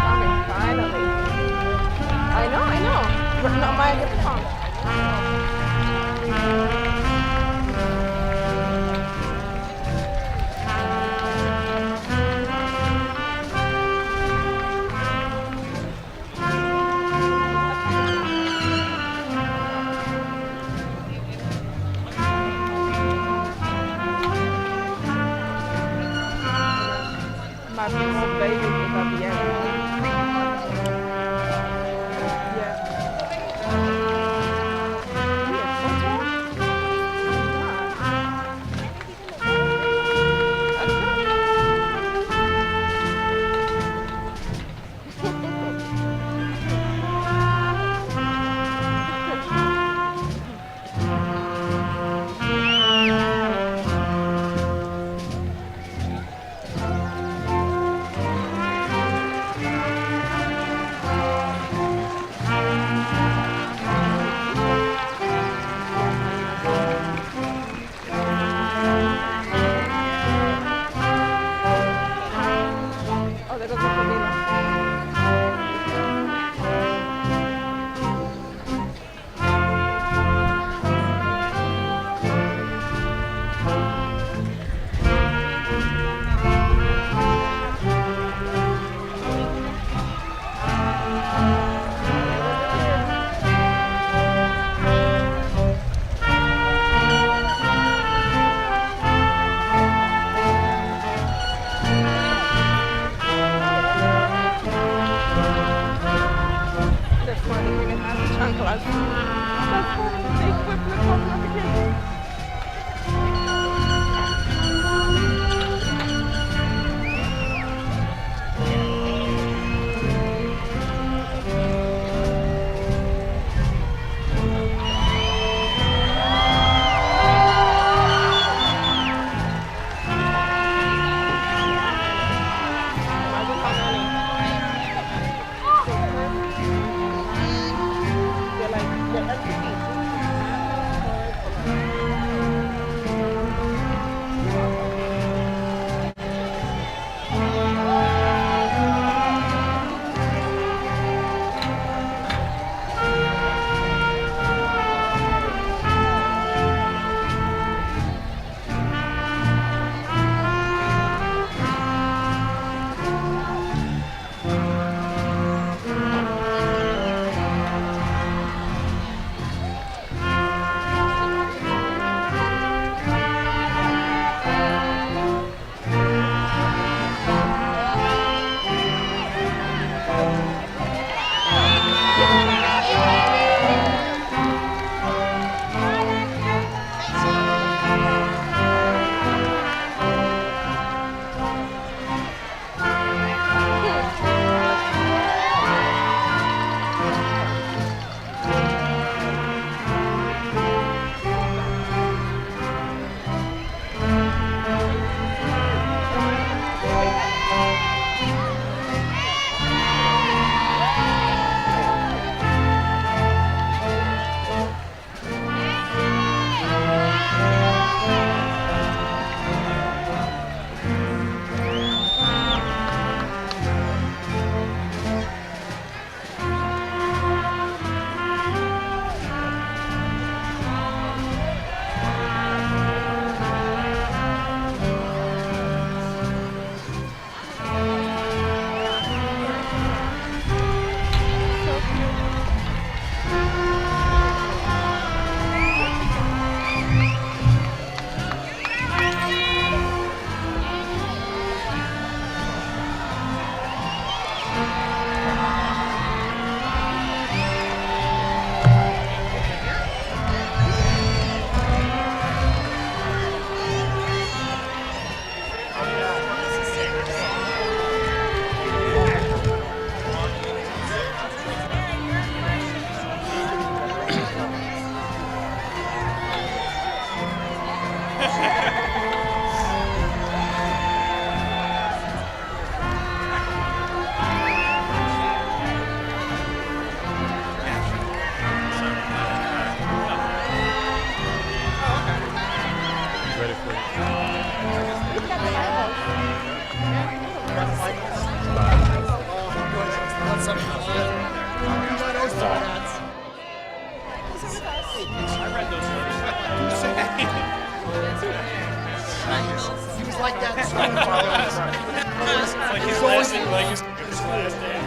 coming, finally. I know. But not my phone. Might be more babies at the end. Yeah. I read those letters. He was like that in school. Like his last day. Like his last day.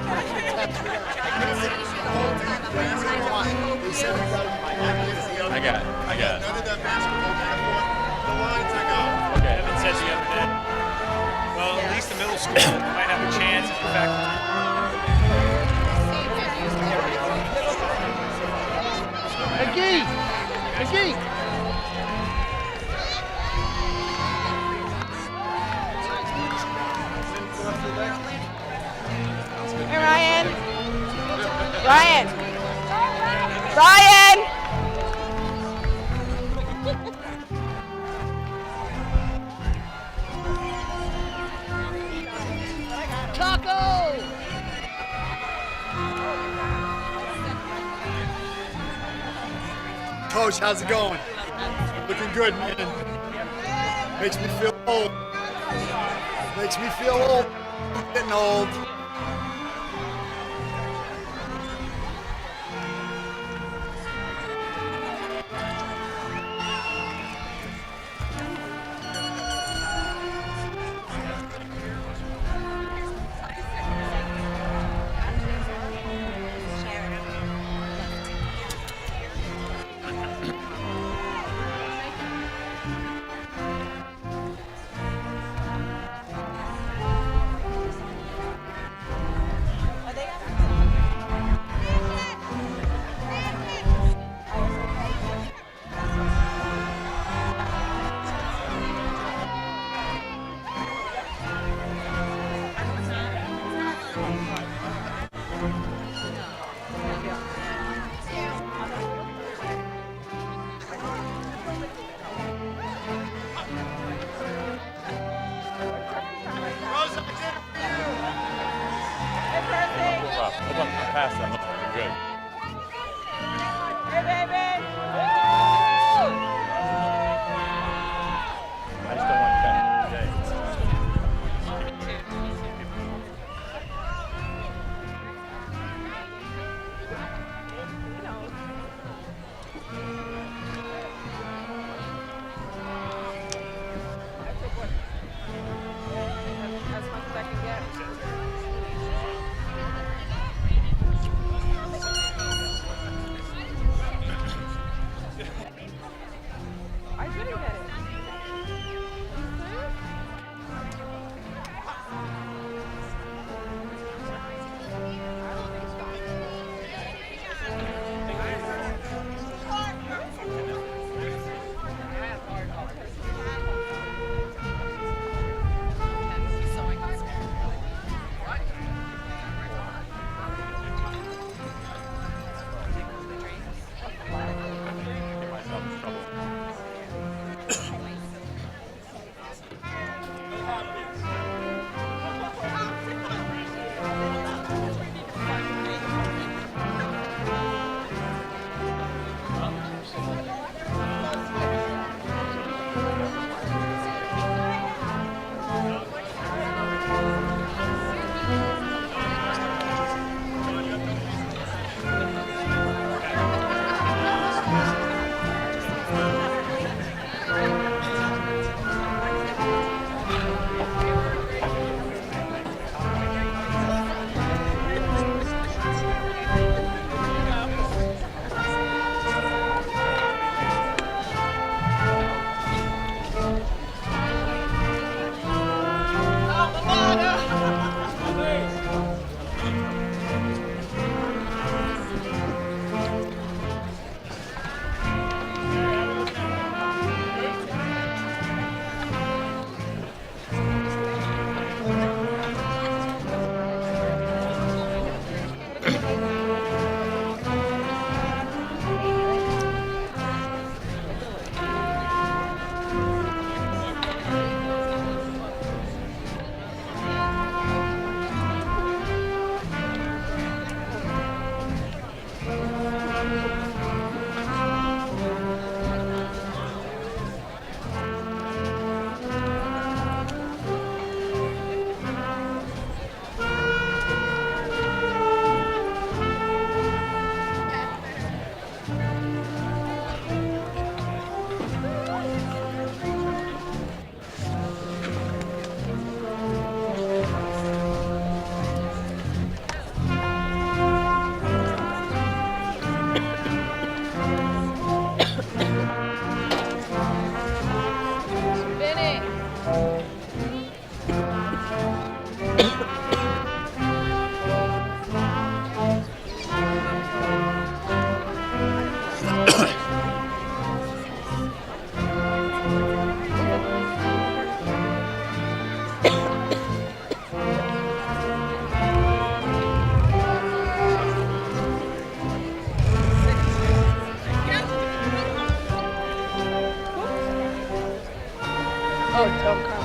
I got it. None of that basketball back the lines I got. Okay. Evan says the other day. Well, at least the middle school might have a chance if the faculty. McGee! Hey, Ryan. Ryan! Coach, how's it going? Looking good, man. Makes me feel old. Makes me feel old. I'm getting old. Pass that looks pretty good. Hey, baby! I just don't want that today. As much as I can get. Oh, Tom Crown.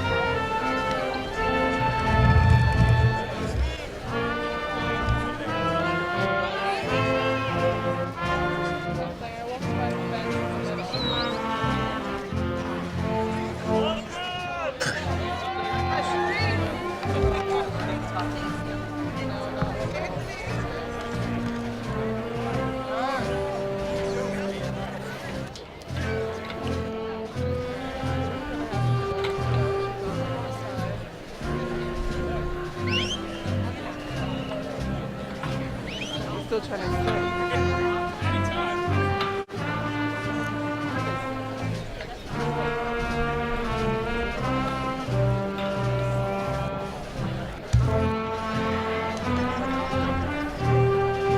Still trying to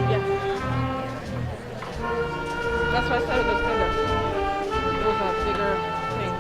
yeah. That's why I started those bigger. It was a bigger thing.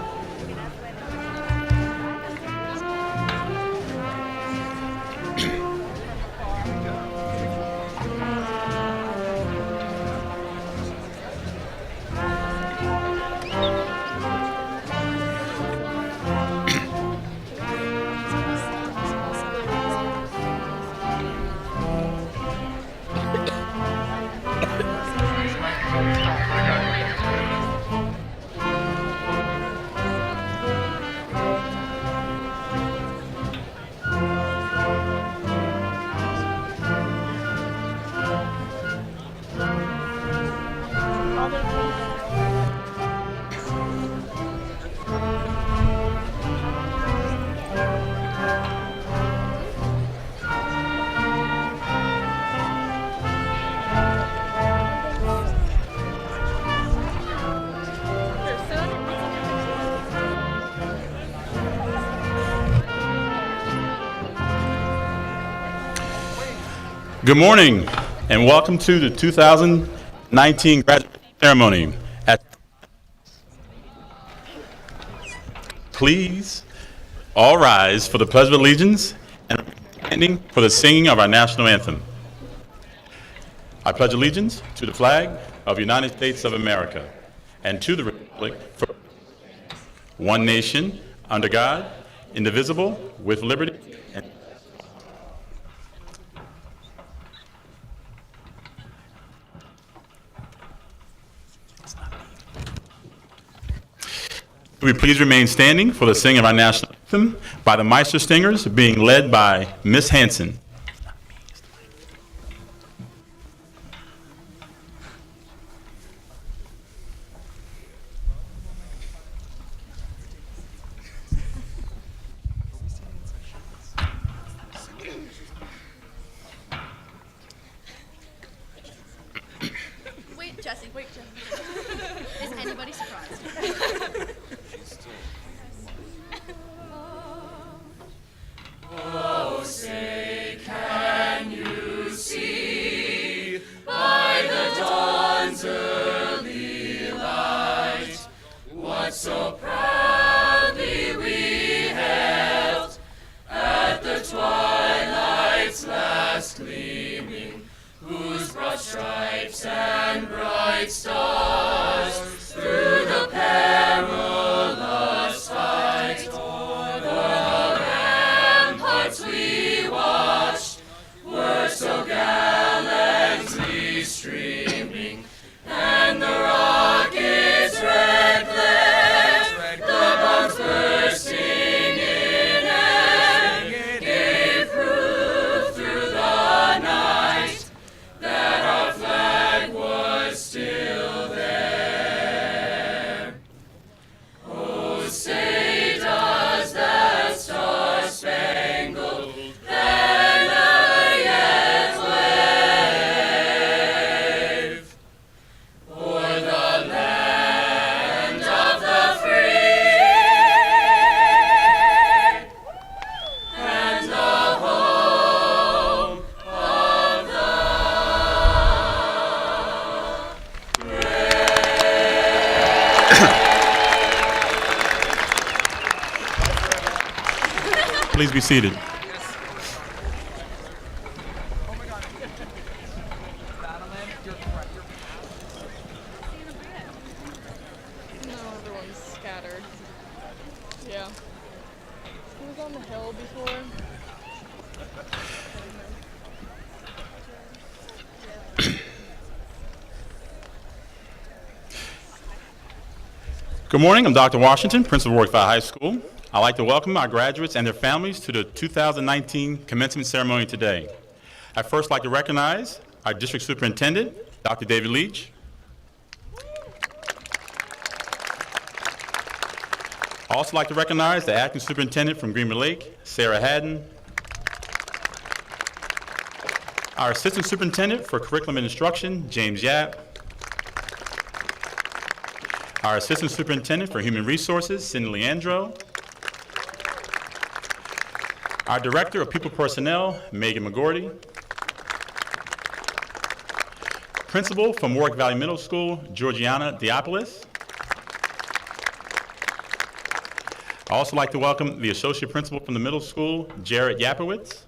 Good morning, and welcome to the 2019 graduation ceremony. Please all rise for the Pledge of Allegiance and standing for the singing of our national anthem. I pledge allegiance to the flag of the United States of America and to the republic for one nation, under God, indivisible, with liberty and Will you please remain standing for the singing of our national anthem by the Meister Singers, being led by Miss Hanson. Wait, Jesse. Is anybody surprised? Oh, say, can you see by the dawn's early light what so proudly we hailed at the twilight's last gleaming, whose broad stripes and bright stars through the perilous fight o'er the ramparts we watched were so gallantly streaming, and the rockets' red glare, the bombs bursting in air, gave proof through the night that our flag was still there. Oh, say does that star-spangled banner yet wave o'er the land of the free and the home of the Please be seated. No, everyone's scattered. Yeah. He was on the hill before. Good morning, I'm Dr. Washington, Principal of Warwick High School. I'd like to welcome our graduates and their families to the 2019 commencement ceremony today. I'd first like to recognize our District Superintendent, Dr. David Leach. I'd also like to recognize the Acting Superintendent from Greenwood Lake, Sarah Haddon. Our Assistant Superintendent for Curriculum and Instruction, James Yap. Our Assistant Superintendent for Human Resources, Cindy Leandro. Our Director of People Personnel, Megan McGordy. Principal from Warwick Valley Middle School, Georgiana Diopoulos. I'd also like to welcome the Associate Principal from the middle school, Jared Yapowitz.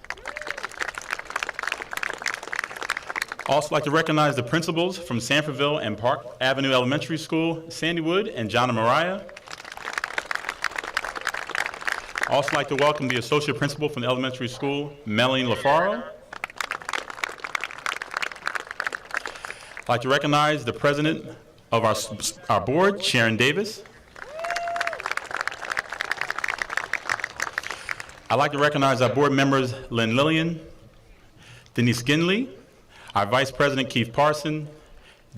I'd also like to recognize the principals from Sanfordville and Park Avenue Elementary School, Sandy Wood and Jonna Mariah. I'd also like to welcome the Associate Principal from the elementary school, Melanie LaFaro. I'd like to recognize the President of our board, Sharon Davis. I'd like to recognize our board members, Lynn Lillian, Denise Ginley, our Vice President, Keith Parson,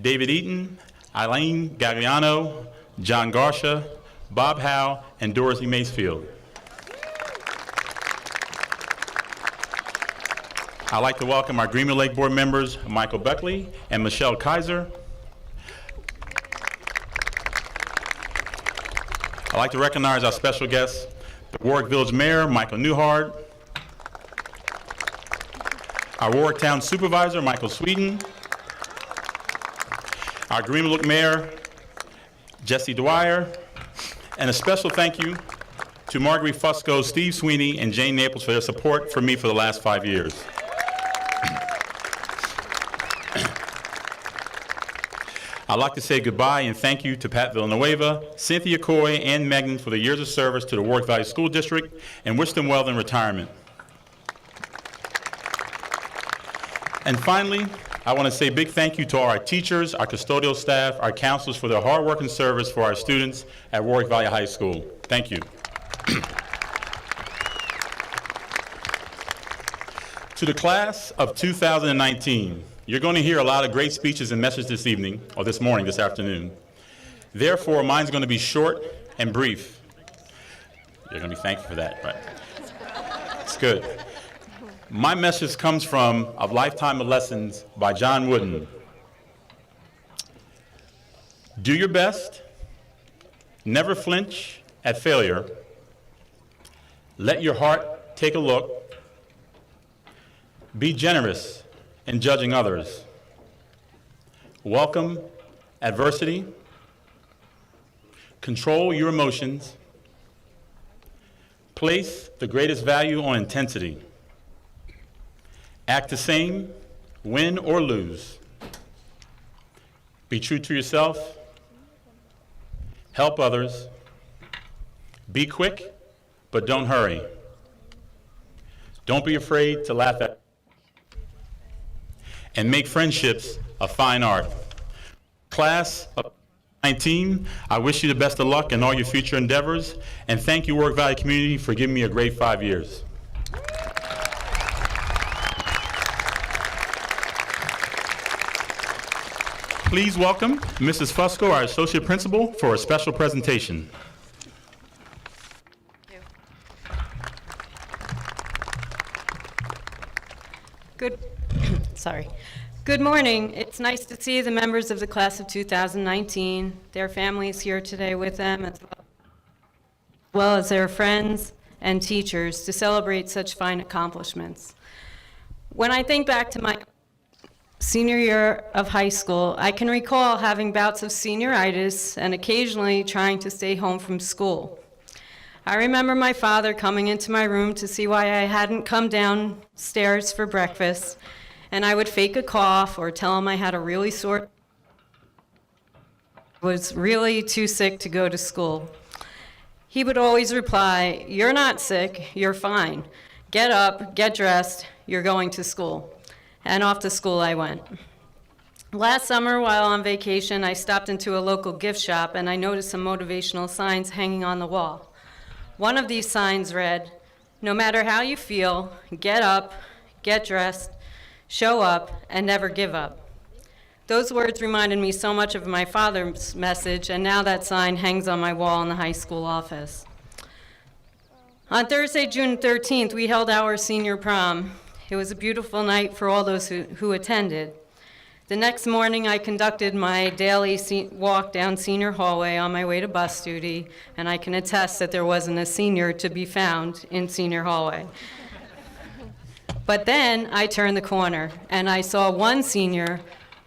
David Eaton, Eileen Gagliano, John Garsha, Bob Howe, and Dorothy Macefield. I'd like to welcome our Greenwood Lake board members, Michael Buckley and Michelle Kaiser. I'd like to recognize our special guests, the Warwick Village Mayor, Michael Newhart, our Warwick Town Supervisor, Michael Sweden, our Greenwood Lake Mayor, Jesse Dwyer, and a special thank you to Marguerite Fusco, Steve Sweeney, and Jane Naples for their support for me for the last 5 years. I'd like to say goodbye and thank you to Pat Villanueva, Cynthia Coy, and Megan for their years of service to the Warwick Valley School District and wish them well in retirement. And finally, I want to say a big thank you to all our teachers, our custodial staff, our counselors for their hard work and service for our students at Warwick Valley High School. Thank you. To the class of 2019, you're going to hear a lot of great speeches and messages this evening, or this morning, this afternoon. Therefore, mine's going to be short and brief. You're going to be thankful for that, right? It's good. My message comes from A Lifetime of Lessons by John Wooden. Do your best, never flinch at failure, let your heart take a look, be generous in judging others, welcome adversity, control your emotions, place the greatest value on intensity, act the same, win or lose, be true to yourself, help others, be quick, but don't hurry. Don't be afraid to laugh at, and make friendships a fine art. Class of 19, I wish you the best of luck in all your future endeavors, and thank you, Warwick Valley community, for giving me a great 5 years. Please welcome Mrs. Fusco, our Associate Principal, for a special presentation. Good morning. It's nice to see the members of the class of 2019, their families here today with them, as well as their friends and teachers to celebrate such fine accomplishments. When I think back to my senior year of high school, I can recall having bouts of senioritis and occasionally trying to stay home from school. I remember my father coming into my room to see why I hadn't come downstairs for breakfast, and I would fake a cough or tell him I had a really sore, was really too sick to go to school. he would always reply, "You're not sick, you're fine. Get up, get dressed, you're going to school." And off to school I went. Last summer, while on vacation, I stopped into a local gift shop and I noticed some motivational signs hanging on the wall. One of these signs read, "No matter how you feel, get up, get dressed, show up, and never give up." Those words reminded me so much of my father's message, and now that sign hangs on my wall in the high school office. On Thursday, June 13th, we held our senior prom. It was a beautiful night for all those who attended. The next morning, I conducted my daily walk down senior hallway on my way to bus duty, and I can attest that there wasn't a senior to be found in senior hallway. But then I turned the corner, and I saw one senior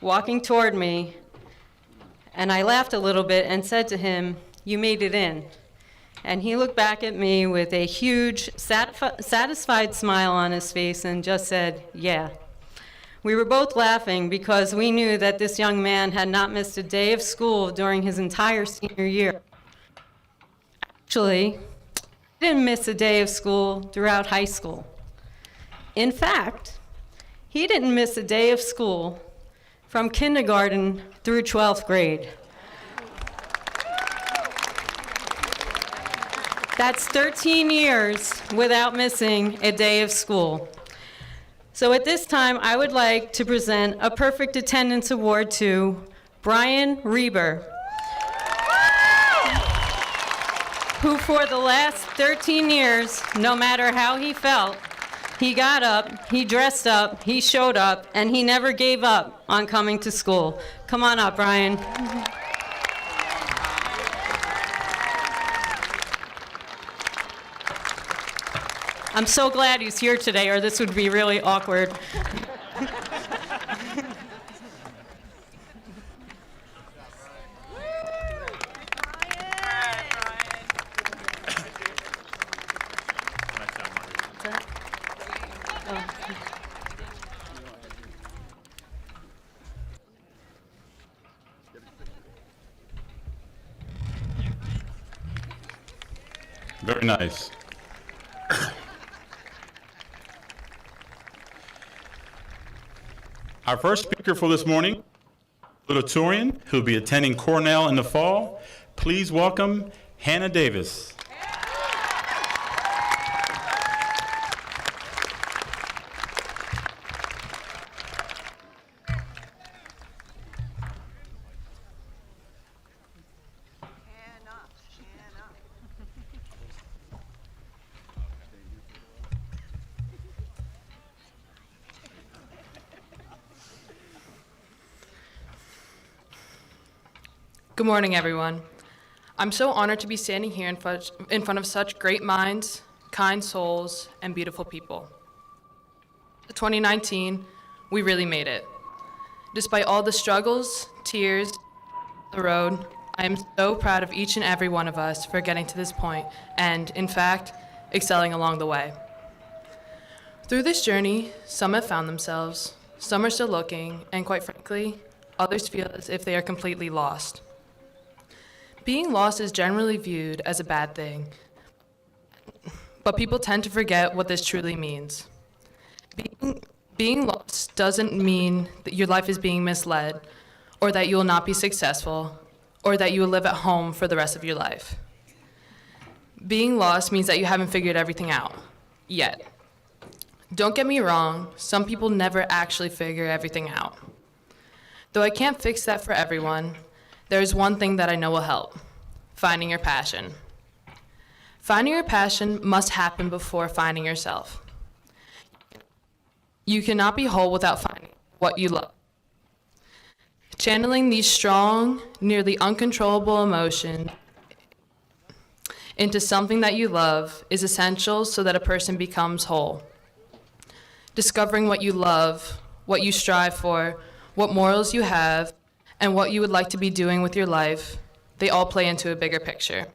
walking toward me, and I laughed a little bit and said to him, "You made it in." And he looked back at me with a huge, satisfied smile on his face and just said, "Yeah." We were both laughing because we knew that this young man had not missed a day of school during his entire senior year. Actually, he didn't miss a day of school throughout high school. In fact, he didn't miss a day of school from kindergarten through 12th grade. That's 13 years without missing a day of school. So at this time, I would like to present a Perfect Attendance Award to Brian Reber, who for the last 13 years, no matter how he felt, he got up, he dressed up, he showed up, and he never gave up on coming to school. Come on up, Brian. I'm so glad he's here today, or this would be really awkward. Very nice. Our first speaker for this morning, valedictorian, who'll be attending Cornell in the fall. Please welcome Hannah Davis. Good morning, everyone. I'm so honored to be standing here in front of such great minds, kind souls, and beautiful people. 2019, we really made it. Despite all the struggles, tears, the road, I am so proud of each and every one of us for getting to this point and, in fact, excelling along the way. Through this journey, some have found themselves, some are still looking, and quite frankly, others feel as if they are completely lost. Being lost is generally viewed as a bad thing, but people tend to forget what this truly means. Being lost doesn't mean that your life is being misled, or that you will not be successful, or that you will live at home for the rest of your life. Being lost means that you haven't figured everything out, yet. Don't get me wrong, some people never actually figure everything out. Though I can't fix that for everyone, there's one thing that I know will help: finding your passion. Finding your passion must happen before finding yourself. You cannot be whole without finding what you love. Channeling these strong, nearly uncontrollable emotions into something that you love is essential so that a person becomes whole. Discovering what you love, what you strive for, what morals you have, and what you would like to be doing with your life, they all play into a bigger picture.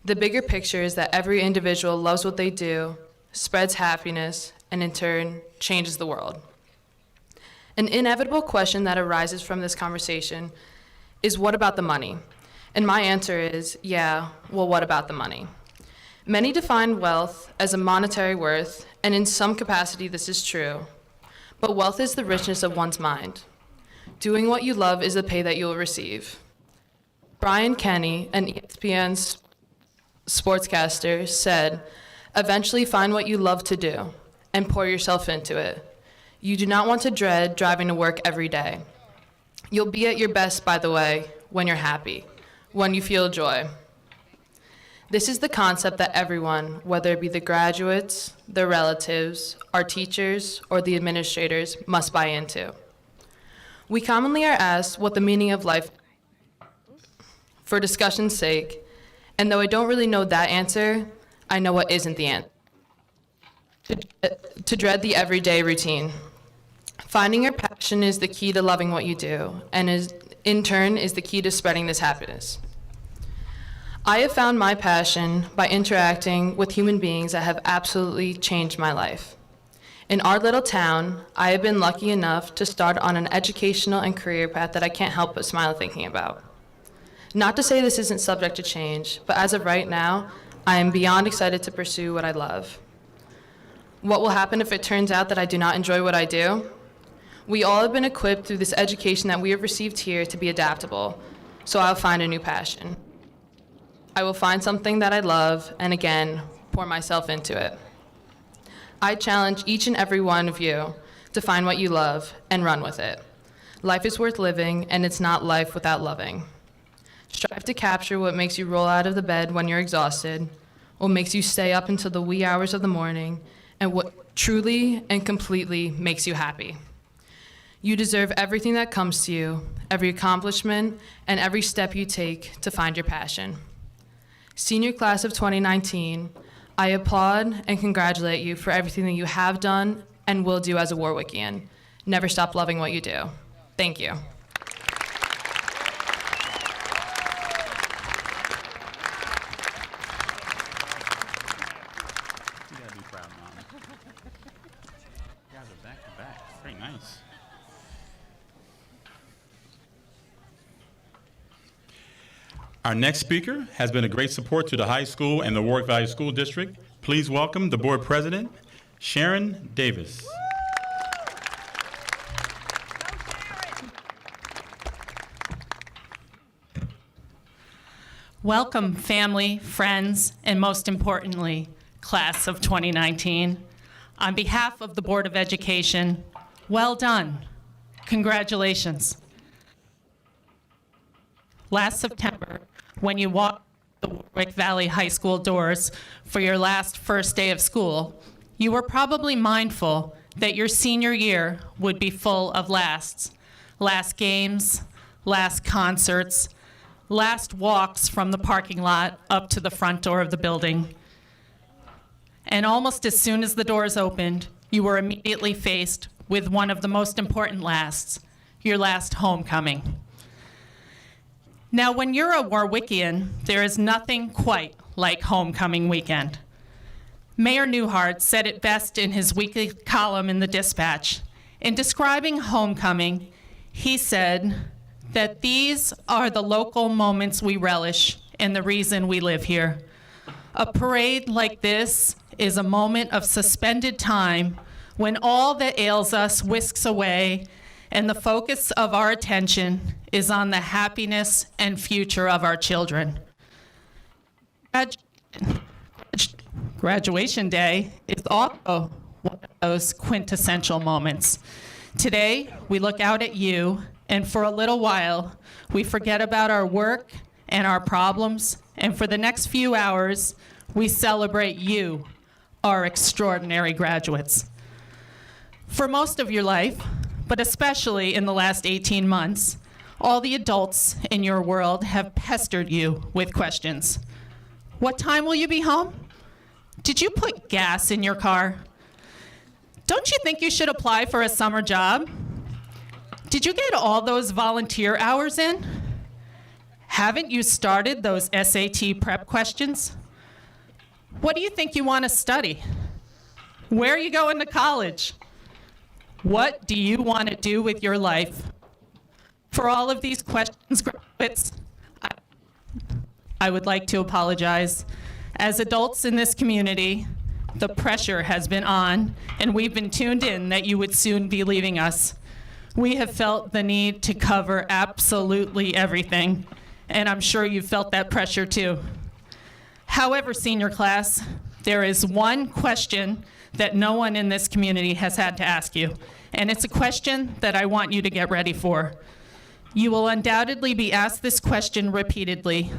The bigger picture is that every individual loves what they do, spreads happiness, and in turn, changes the world. An inevitable question that arises from this conversation is, what about the money? And my answer is, yeah, well, what about the money? Many define wealth as a monetary worth, and in some capacity this is true. But wealth is the richness of one's mind. Doing what you love is the pay that you will receive. Brian Kenny, an ESPN sportscaster, said, "Eventually find what you love to do and pour yourself into it. You do not want to dread driving to work every day. You'll be at your best, by the way, when you're happy, when you feel joy." This is the concept that everyone, whether it be the graduates, their relatives, our teachers, or the administrators, must buy into. We commonly are asked what the meaning of life is, for discussion's sake, and though I don't really know that answer, I know what isn't the answer. To dread the everyday routine. Finding your passion is the key to loving what you do, and in turn is the key to spreading this happiness. I have found my passion by interacting with human beings that have absolutely changed my life. In our little town, I have been lucky enough to start on an educational and career path that I can't help but smile thinking about. Not to say this isn't subject to change, but as of right now, I am beyond excited to pursue what I love. What will happen if it turns out that I do not enjoy what I do? We all have been equipped through this education that we have received here to be adaptable, so I'll find a new passion. I will find something that I love, and again, pour myself into it. I challenge each and every one of you to find what you love and run with it. Life is worth living, and it's not life without loving. Strive to capture what makes you roll out of the bed when you're exhausted, what makes you stay up until the wee hours of the morning, and what truly and completely makes you happy. You deserve everything that comes to you, every accomplishment, and every step you take to find your passion. Senior class of 2019, I applaud and congratulate you for everything that you have done and will do as a Warwickian. Never stop loving what you do. Thank you. You gotta be proud, Mom. You guys are back to back. Very nice. Our next speaker has been a great support to the high school and the Warwick Valley School District. Please welcome the board president, Sharon Davis. Welcome, family, friends, and most importantly, class of 2019. On behalf of the Board of Education, well done. Congratulations. Last September, when you walked the Warwick Valley High School doors for your last first day of school, you were probably mindful that your senior year would be full of lasts. Last games, last concerts, last walks from the parking lot up to the front door of the building. And almost as soon as the doors opened, you were immediately faced with one of the most important lasts, your last homecoming. Now, when you're a Warwickian, there is nothing quite like homecoming weekend. Mayor Newhart said it best in his weekly column in the Dispatch. In describing homecoming, he said that these are the local moments we relish and the reason we live here. A parade like this is a moment of suspended time when all that ails us whisks away and the focus of our attention is on the happiness and future of our children. Graduation day is also one of those quintessential moments. Today, we look out at you, and for a little while, we forget about our work and our problems, and for the next few hours, we celebrate you, our extraordinary graduates. For most of your life, but especially in the last 18 months, all the adults in your world have pestered you with questions. What time will you be home? Did you put gas in your car? Don't you think you should apply for a summer job? Did you get all those volunteer hours in? Haven't you started those SAT prep questions? What do you think you want to study? Where are you going to college? What do you want to do with your life? For all of these questions, graduates, I would like to apologize. As adults in this community, the pressure has been on, and we've been tuned in that you would soon be leaving us. We have felt the need to cover absolutely everything, and I'm sure you've felt that pressure too. However, senior class, there is one question that no one in this community has had to ask you, and it's a question that I want you to get ready for. You will undoubtedly be asked this question repeatedly,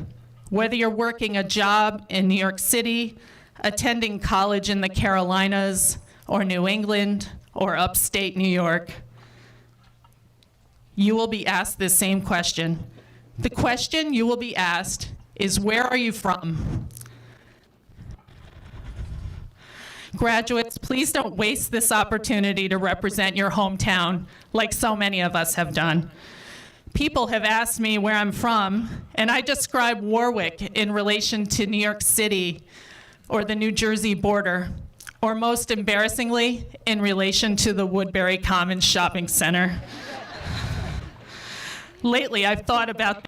whether you're working a job in New York City, attending college in the Carolinas, or New England, or upstate New York. You will be asked this same question. The question you will be asked is, where are you from? Graduates, please don't waste this opportunity to represent your hometown like so many of us have done. People have asked me where I'm from, and I describe Warwick in relation to New York City or the New Jersey border, or most embarrassingly, in relation to the Woodbury Commons Shopping Center. Lately, I've thought about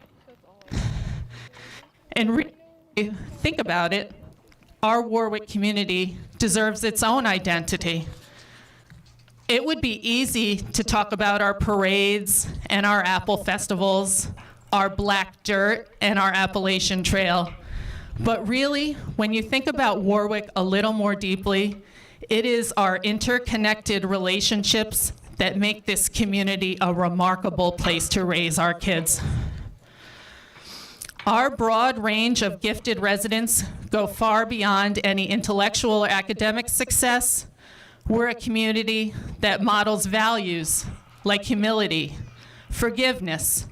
and really think about it. Our Warwick community deserves its own identity. It would be easy to talk about our parades and our apple festivals, our black dirt and our Appalachian Trail. But really, when you think about Warwick a little more deeply, it is our interconnected relationships that make this community a remarkable place to raise our kids. Our broad range of gifted residents go far beyond any intellectual or academic success. We're a community that models values like humility, forgiveness,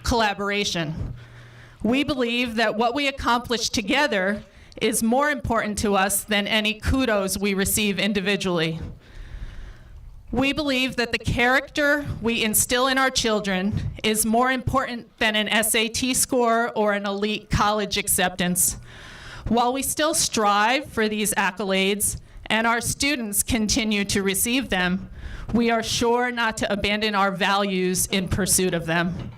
collaboration. We believe that what we accomplish together is more important to us than any kudos we receive individually. We believe that the character we instill in our children is more important than an SAT score or an elite college acceptance. While we still strive for these accolades and our students continue to receive them, we are sure not to abandon our values in pursuit of them.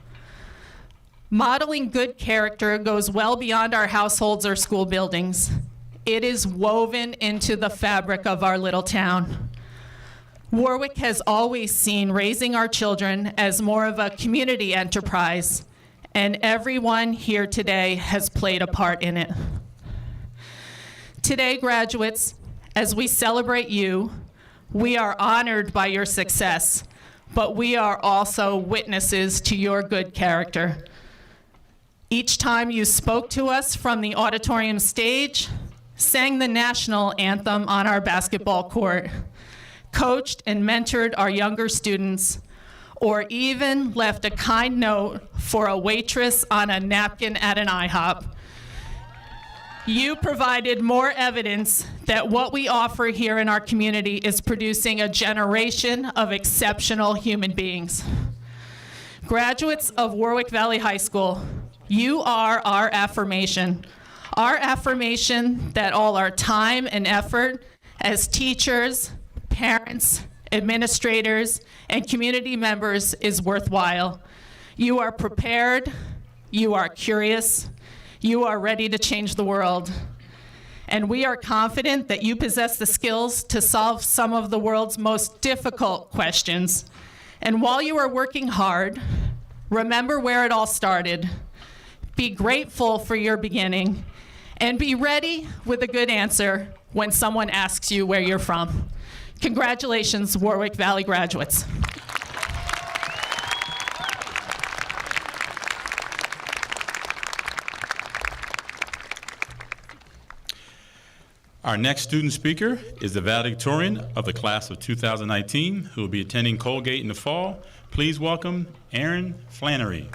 Modeling good character goes well beyond our households or school buildings. It is woven into the fabric of our little town. Warwick has always seen raising our children as more of a community enterprise, and everyone here today has played a part in it. Today, graduates, as we celebrate you, we are honored by your success, but we are also witnesses to your good character. Each time you spoke to us from the auditorium stage, sang the national anthem on our basketball court, coached and mentored our younger students, or even left a kind note for a waitress on a napkin at an IHOP. You provided more evidence that what we offer here in our community is producing a generation of exceptional human beings. Graduates of Warwick Valley High School, you are our affirmation that all our time and effort as teachers, parents, administrators, and community members is worthwhile. You are prepared, you are curious, you are ready to change the world. And we are confident that you possess the skills to solve some of the world's most difficult questions. And while you are working hard, remember where it all started. Be grateful for your beginning, and be ready with a good answer when someone asks you where you're from. Congratulations, Warwick Valley graduates. Our next student speaker is the valedictorian of the class of 2019, who will be attending Colgate in the fall. Please welcome Aaron Flannery.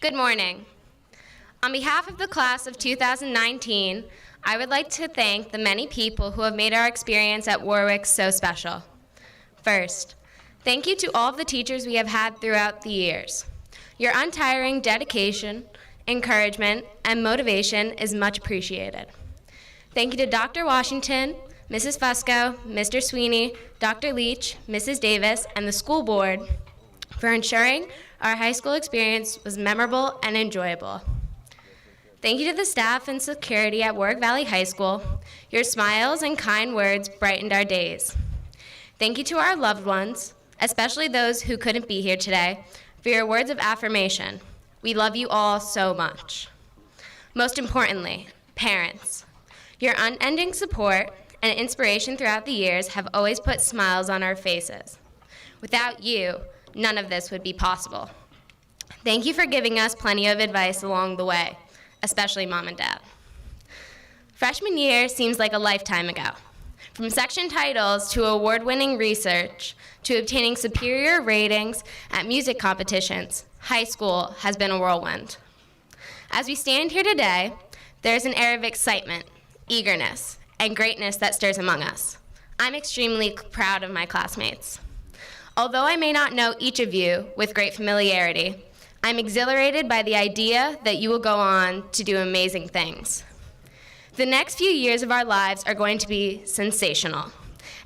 Good morning. On behalf of the class of 2019, I would like to thank the many people who have made our experience at Warwick so special. First, thank you to all of the teachers we have had throughout the years. Your untiring dedication, encouragement, and motivation is much appreciated. Thank you to Dr. Washington, Mrs. Fusco, Mr. Sweeney, Dr. Leach, Mrs. Davis, and the school board for ensuring our high school experience was memorable and enjoyable. Thank you to the staff and security at Warwick Valley High School. Your smiles and kind words brightened our days. Thank you to our loved ones, especially those who couldn't be here today, for your words of affirmation. We love you all so much. Most importantly, parents, your unending support and inspiration throughout the years have always put smiles on our faces. Without you, none of this would be possible. Thank you for giving us plenty of advice along the way, especially Mom and Dad. Freshman year seems like a lifetime ago. From section titles to award-winning research to obtaining superior ratings at music competitions, high school has been a whirlwind. As we stand here today, there's an air of excitement, eagerness, and greatness that stirs among us. I'm extremely proud of my classmates. Although I may not know each of you with great familiarity, I'm exhilarated by the idea that you will go on to do amazing things. The next few years of our lives are going to be sensational,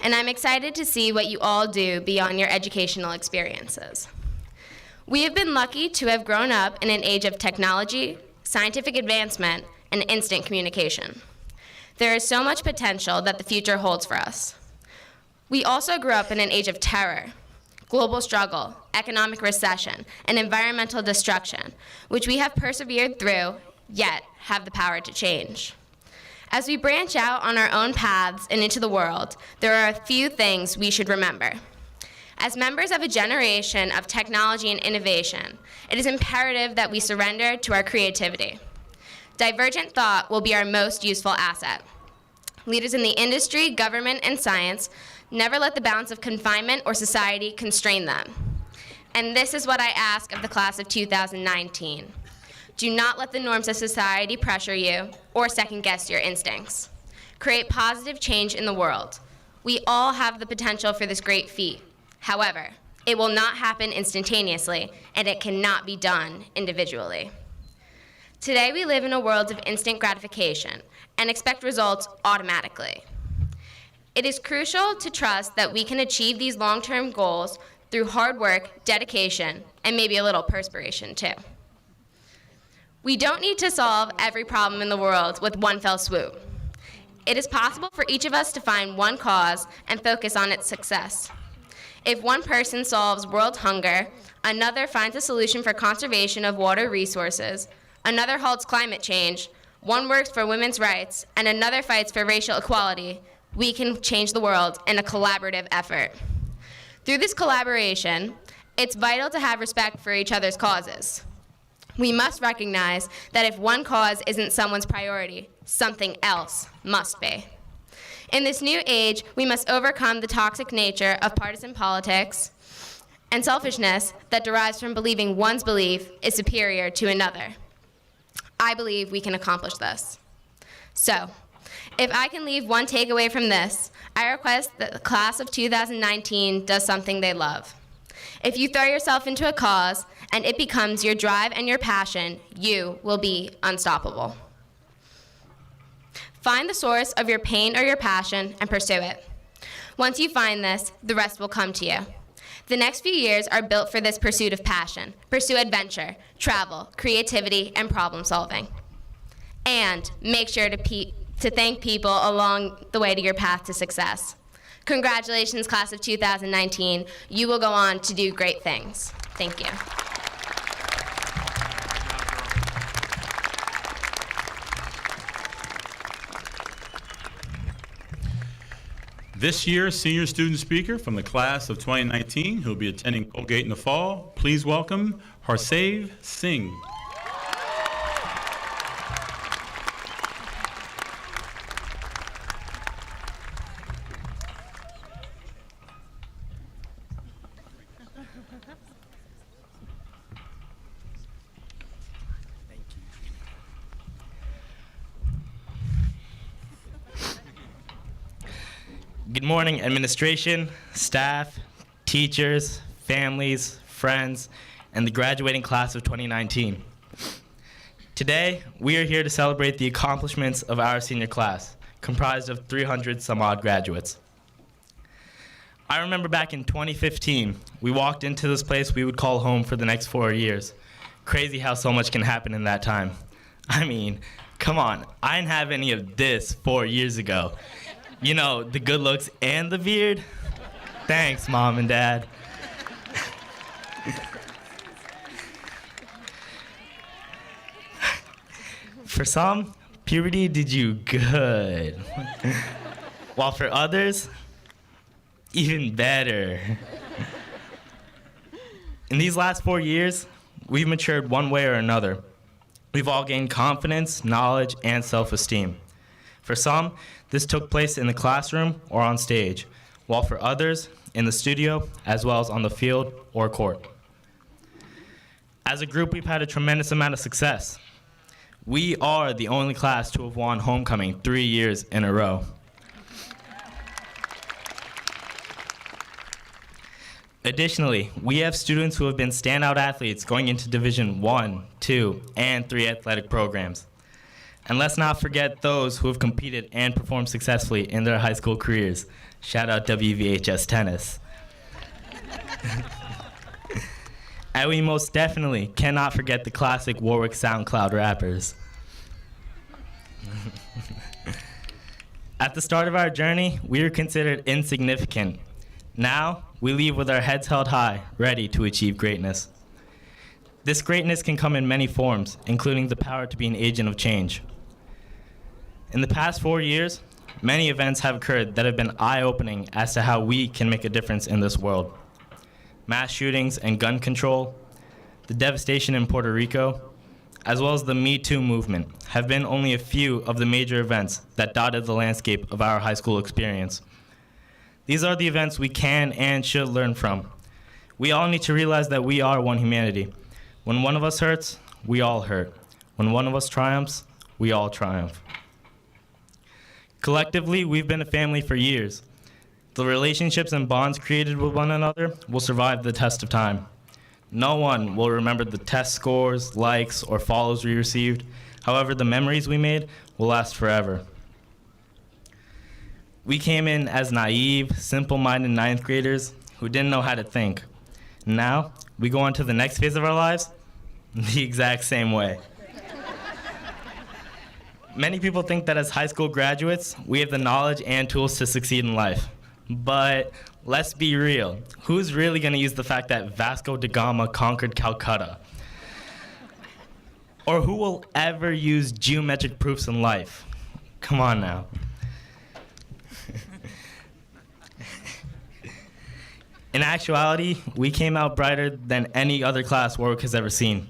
and I'm excited to see what you all do beyond your educational experiences. We have been lucky to have grown up in an age of technology, scientific advancement, and instant communication. There is so much potential that the future holds for us. We also grew up in an age of terror, global struggle, economic recession, and environmental destruction, which we have persevered through, yet have the power to change. As we branch out on our own paths and into the world, there are a few things we should remember. As members of a generation of technology and innovation, it is imperative that we surrender to our creativity. Divergent thought will be our most useful asset. Leaders in the industry, government, and science never let the bounds of confinement or society constrain them. And this is what I ask of the class of 2019. Do not let the norms of society pressure you or second-guess your instincts. Create positive change in the world. We all have the potential for this great feat. However, it will not happen instantaneously, and it cannot be done individually. Today, we live in a world of instant gratification and expect results automatically. It is crucial to trust that we can achieve these long-term goals through hard work, dedication, and maybe a little perspiration too. We don't need to solve every problem in the world with one fell swoop. It is possible for each of us to find one cause and focus on its success. If one person solves world hunger, another finds a solution for conservation of water resources, another halts climate change, one works for women's rights, and another fights for racial equality, we can change the world in a collaborative effort. Through this collaboration, it's vital to have respect for each other's causes. We must recognize that if one cause isn't someone's priority, something else must be. In this new age, we must overcome the toxic nature of partisan politics and selfishness that derives from believing one's belief is superior to another. I believe we can accomplish this. So, if I can leave one takeaway from this, I request that the class of 2019 does something they love. If you throw yourself into a cause and it becomes your drive and your passion, you will be unstoppable. Find the source of your pain or your passion and pursue it. Once you find this, the rest will come to you. The next few years are built for this pursuit of passion. Pursue adventure, travel, creativity, and problem solving. And make sure to thank people along the way to your path to success. Congratulations, class of 2019. You will go on to do great things. Thank you. This year's senior student speaker from the class of 2019 who will be attending Colgate in the fall, please welcome Harsav Singh. Good morning, administration, staff, teachers, families, friends, and the graduating class of 2019. Today, we are here to celebrate the accomplishments of our senior class, comprised of 300 some odd graduates. I remember back in 2015, we walked into this place we would call home for the next 4 years. Crazy how so much can happen in that time. I mean, come on, I didn't have any of this 4 years ago. You know, the good looks and the beard. Thanks, Mom and Dad. For some, puberty did you good. While for others, even better. In these last 4 years, we've matured one way or another. We've all gained confidence, knowledge, and self-esteem. For some, this took place in the classroom or on stage, while for others, in the studio, as well as on the field or court. As a group, we've had a tremendous amount of success. We are the only class to have won homecoming 3 years in a row. Additionally, we have students who have been standout athletes going into Division 1, 2, and 3 athletic programs. And let's not forget those who have competed and performed successfully in their high school careers. Shout out WVHS Tennis. And we most definitely cannot forget the classic Warwick SoundCloud rappers. At the start of our journey, we were considered insignificant. Now, we leave with our heads held high, ready to achieve greatness. This greatness can come in many forms, including the power to be an agent of change. In the past 4 years, many events have occurred that have been eye-opening as to how we can make a difference in this world. Mass shootings and gun control, the devastation in Puerto Rico, as well as the Me Too movement have been only a few of the major events that dotted the landscape of our high school experience. These are the events we can and should learn from. We all need to realize that we are one humanity. When one of us hurts, we all hurt. When one of us triumphs, we all triumph. Collectively, we've been a family for years. The relationships and bonds created with one another will survive the test of time. No one will remember the test scores, likes, or follows we received. However, the memories we made will last forever. We came in as naive, simple-minded ninth graders who didn't know how to think. Now, we go on to the next phase of our lives the exact same way. Many people think that as high school graduates, we have the knowledge and tools to succeed in life. But let's be real. Who's really going to use the fact that Vasco da Gama conquered Calcutta? Or who will ever use geometric proofs in life? Come on now. In actuality, we came out brighter than any other class Warwick has ever seen.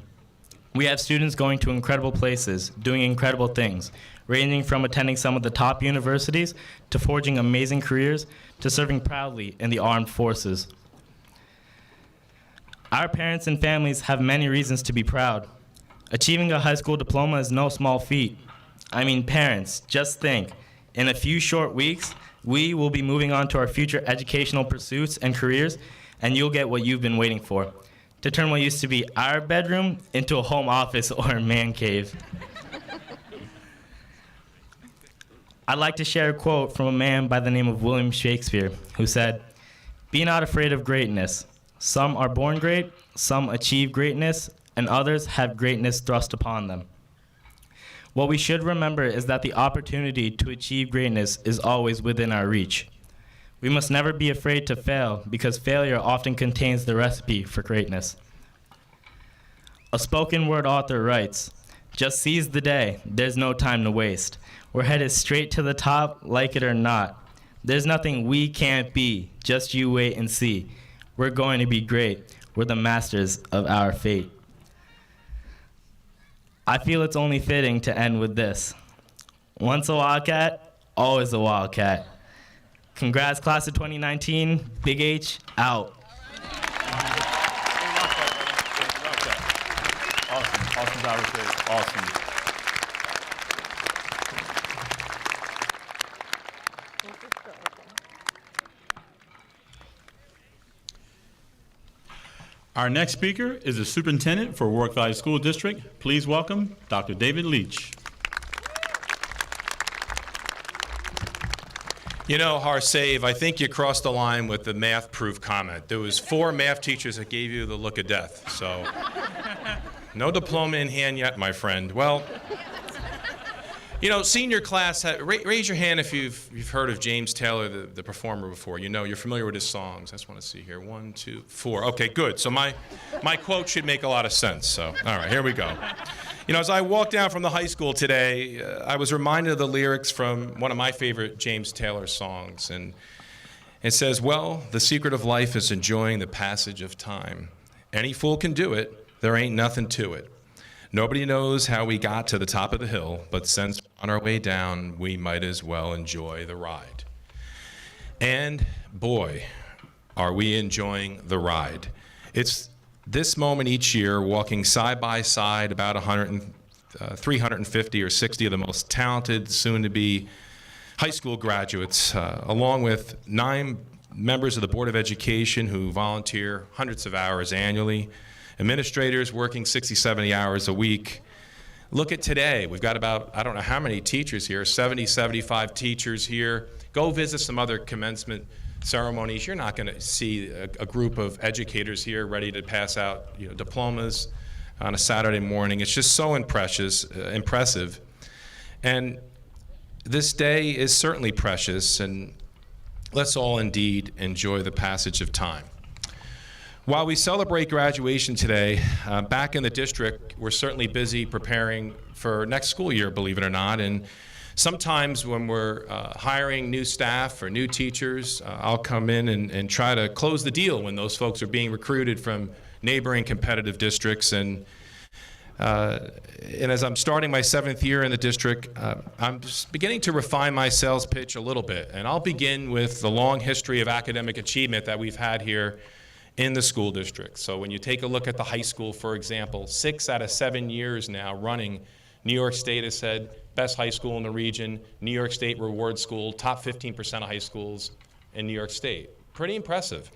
We have students going to incredible places, doing incredible things, ranging from attending some of the top universities to forging amazing careers to serving proudly in the armed forces. Our parents and families have many reasons to be proud. Achieving a high school diploma is no small feat. I mean, parents, just think, in a few short weeks, we will be moving on to our future educational pursuits and careers, and you'll get what you've been waiting for, to turn what used to be our bedroom into a home office or a man cave. I'd like to share a quote from a man by the name of William Shakespeare, who said, "Be not afraid of greatness. Some are born great, some achieve greatness, and others have greatness thrust upon them." What we should remember is that the opportunity to achieve greatness is always within our reach. We must never be afraid to fail, because failure often contains the recipe for greatness. A spoken word author writes, "Just seize the day, there's no time to waste. We're headed straight to the top, like it or not. There's nothing we can't be, just you wait and see. We're going to be great, we're the masters of our fate." I feel it's only fitting to end with this. Once a Wildcat, always a Wildcat. Congrats, class of 2019. Big H, out. Awesome job, Richard. Awesome. Our next speaker is the Superintendent for Warwick Valley School District. Please welcome Dr. David Leach. You know, Harsave, I think you crossed the line with the math-proof comment. There was 4 math teachers that gave you the look of death, so no diploma in hand yet, my friend. Well, you know, senior class, raise your hand if you've heard of James Taylor, the performer, before. You know, you're familiar with his songs. I just want to see here. 1, 2, 4. Okay, good. So my quote should make a lot of sense. So, all right, here we go. You know, as I walked down from the high school today, I was reminded of the lyrics from one of my favorite James Taylor songs. And it says, well, the secret of life is enjoying the passage of time. Any fool can do it. There ain't nothing to it. Nobody knows how we got to the top of the hill, but since on our way down, we might as well enjoy the ride. And boy, are we enjoying the ride. It's this moment each year, walking side by side about 350 or 60 of the most talented, soon-to-be high school graduates, along with 9 members of the Board of Education who volunteer hundreds of hours annually, administrators working 60, 70 hours a week. Look at today. We've got about, I don't know how many teachers here, 70, 75 teachers here. Go visit some other commencement ceremonies. You're not going to see a group of educators here ready to pass out, you know, diplomas on a Saturday morning. It's just so impressive. And this day is certainly precious, and let's all indeed enjoy the passage of time. While we celebrate graduation today, back in the district, we're certainly busy preparing for next school year, believe it or not. And sometimes when we're hiring new staff or new teachers, I'll come in and try to close the deal when those folks are being recruited from neighboring competitive districts. And as I'm starting my 7th year in the district, I'm just beginning to refine my sales pitch a little bit. And I'll begin with the long history of academic achievement that we've had here in the school district. So when you take a look at the high school, for example, 6 out of 7 years now running, New York State has said best high school in the region, New York State reward school, top 15% of high schools in New York State. Pretty impressive.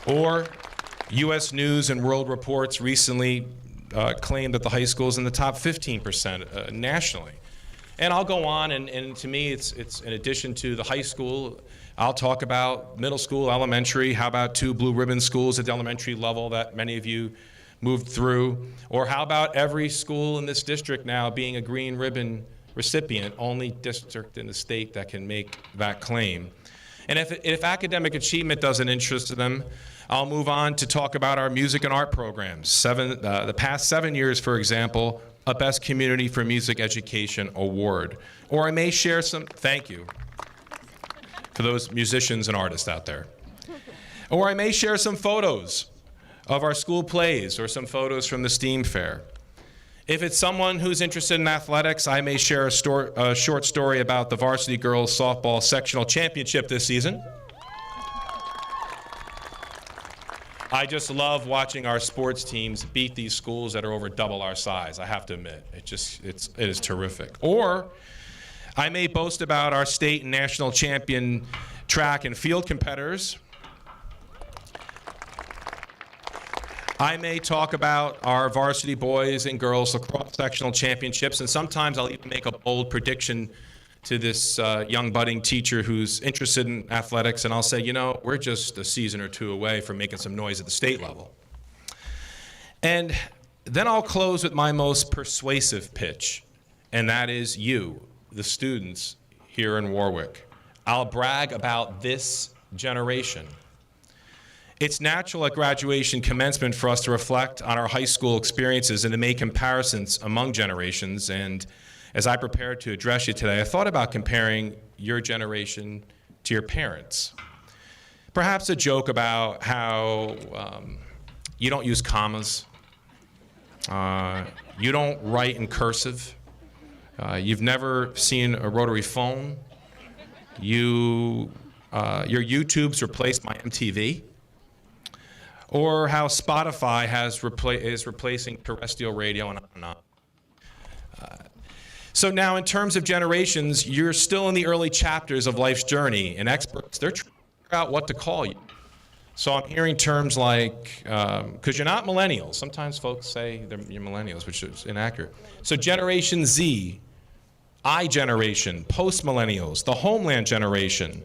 Or U.S. News and World Reports recently claimed that the high school is in the top 15% nationally. And I'll go on, and to me, it's in addition to the high school, I'll talk about middle school, elementary. How about 2 blue ribbon schools at the elementary level that many of you moved through? Or how about every school in this district now being a green ribbon recipient, only district in the state that can make that claim. And if academic achievement doesn't interest them, I'll move on to talk about our music and art programs. The past 7 years, for example, a Best Community for Music Education award. Or I may share some, thank you for those musicians and artists out there. Or I may share some photos of our school plays or some photos from the STEAM fair. If it's someone who's interested in athletics, I may share a short story about the varsity girls softball sectional championship this season. I just love watching our sports teams beat these schools that are over double our size, I have to admit. It is terrific. Or I may boast about our state and national champion track and field competitors. I may talk about our varsity boys and girls lacrosse sectional championships, and sometimes I'll even make a bold prediction to this young budding teacher who's interested in athletics, and I'll say, you know, we're just a season or 2 away from making some noise at the state level. And then I'll close with my most persuasive pitch, and that is you, the students here in Warwick. I'll brag about this generation. It's natural at graduation commencement for us to reflect on our high school experiences and to make comparisons among generations. And as I prepared to address you today, I thought about comparing your generation to your parents. Perhaps a joke about how you don't use commas, you don't write in cursive, you've never seen a rotary phone, your YouTube's replaced my MTV, or how Spotify is replacing terrestrial radio, and on and on. So now, in terms of generations, you're still in the early chapters of life's journey, and experts, they're trying to out what to call you. So I'm hearing terms like, because you're not millennials. Sometimes folks say you're millennials, which is inaccurate. So Generation Z, I generation, post-millennials, the Homeland generation,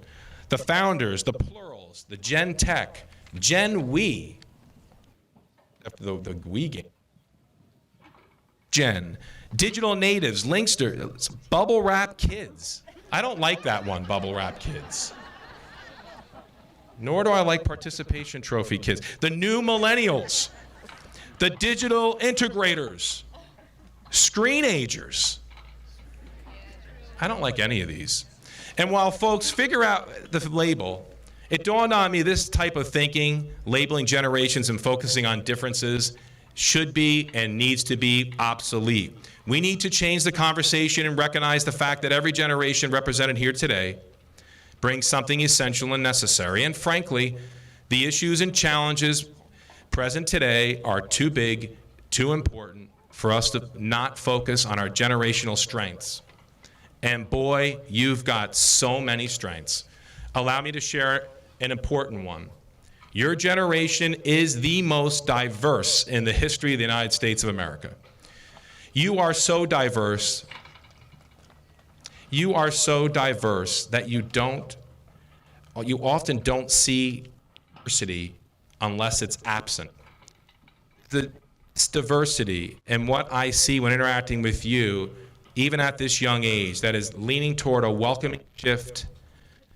the founders, the plurals, the Gen Tech, Gen We, the We game, Gen, digital natives, linksters, bubble wrap kids. I don't like that one, bubble wrap kids. Nor do I like participation trophy kids. The new millennials, the digital integrators, screenagers. I don't like any of these. And while folks figure out the label, it dawned on me this type of thinking, labeling generations and focusing on differences, should be and needs to be obsolete. We need to change the conversation and recognize the fact that every generation represented here today brings something essential and necessary. And frankly, the issues and challenges present today are too big, too important for us to not focus on our generational strengths. And boy, you've got so many strengths. Allow me to share an important one. Your generation is the most diverse in the history of the United States of America. You are so diverse. You are so diverse that you often don't see diversity unless it's absent. This diversity and what I see when interacting with you, even at this young age, that is leaning toward a welcoming shift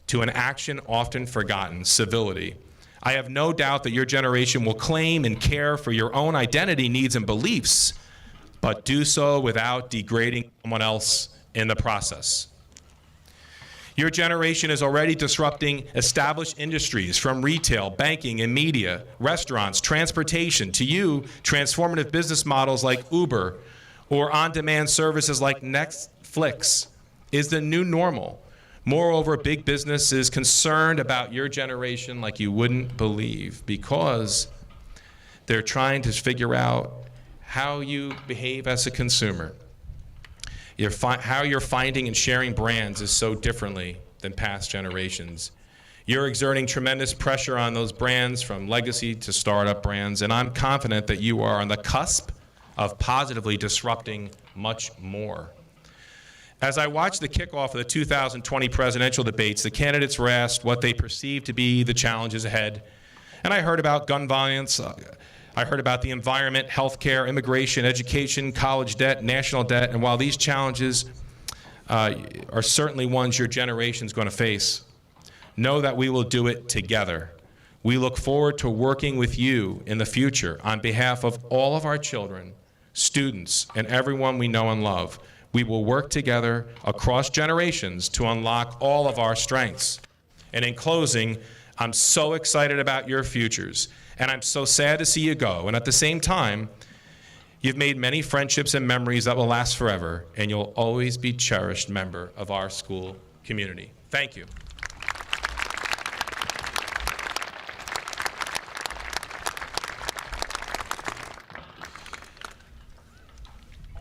to an action often forgotten, civility. I have no doubt that your generation will claim and care for your own identity, needs, and beliefs, but do so without degrading someone else in the process. Your generation is already disrupting established industries from retail, banking, and media, restaurants, transportation, to you, transformative business models like Uber or on-demand services like Netflix is the new normal. Moreover, big business is concerned about your generation like you wouldn't believe, because they're trying to figure out how you behave as a consumer. How you're finding and sharing brands is so differently than past generations. You're exerting tremendous pressure on those brands, from legacy to startup brands, and I'm confident that you are on the cusp of positively disrupting much more. As I watched the kickoff of the 2020 presidential debates, the candidates were asked what they perceived to be the challenges ahead. And I heard about gun violence, I heard about the environment, healthcare, immigration, education, college debt, national debt, and while these challenges are certainly ones your generation is going to face, know that we will do it together. We look forward to working with you in the future on behalf of all of our children, students, and everyone we know and love. We will work together across generations to unlock all of our strengths. And in closing, I'm so excited about your futures, and I'm so sad to see you go. And at the same time, you've made many friendships and memories that will last forever, and you'll always be a cherished member of our school community. Thank you.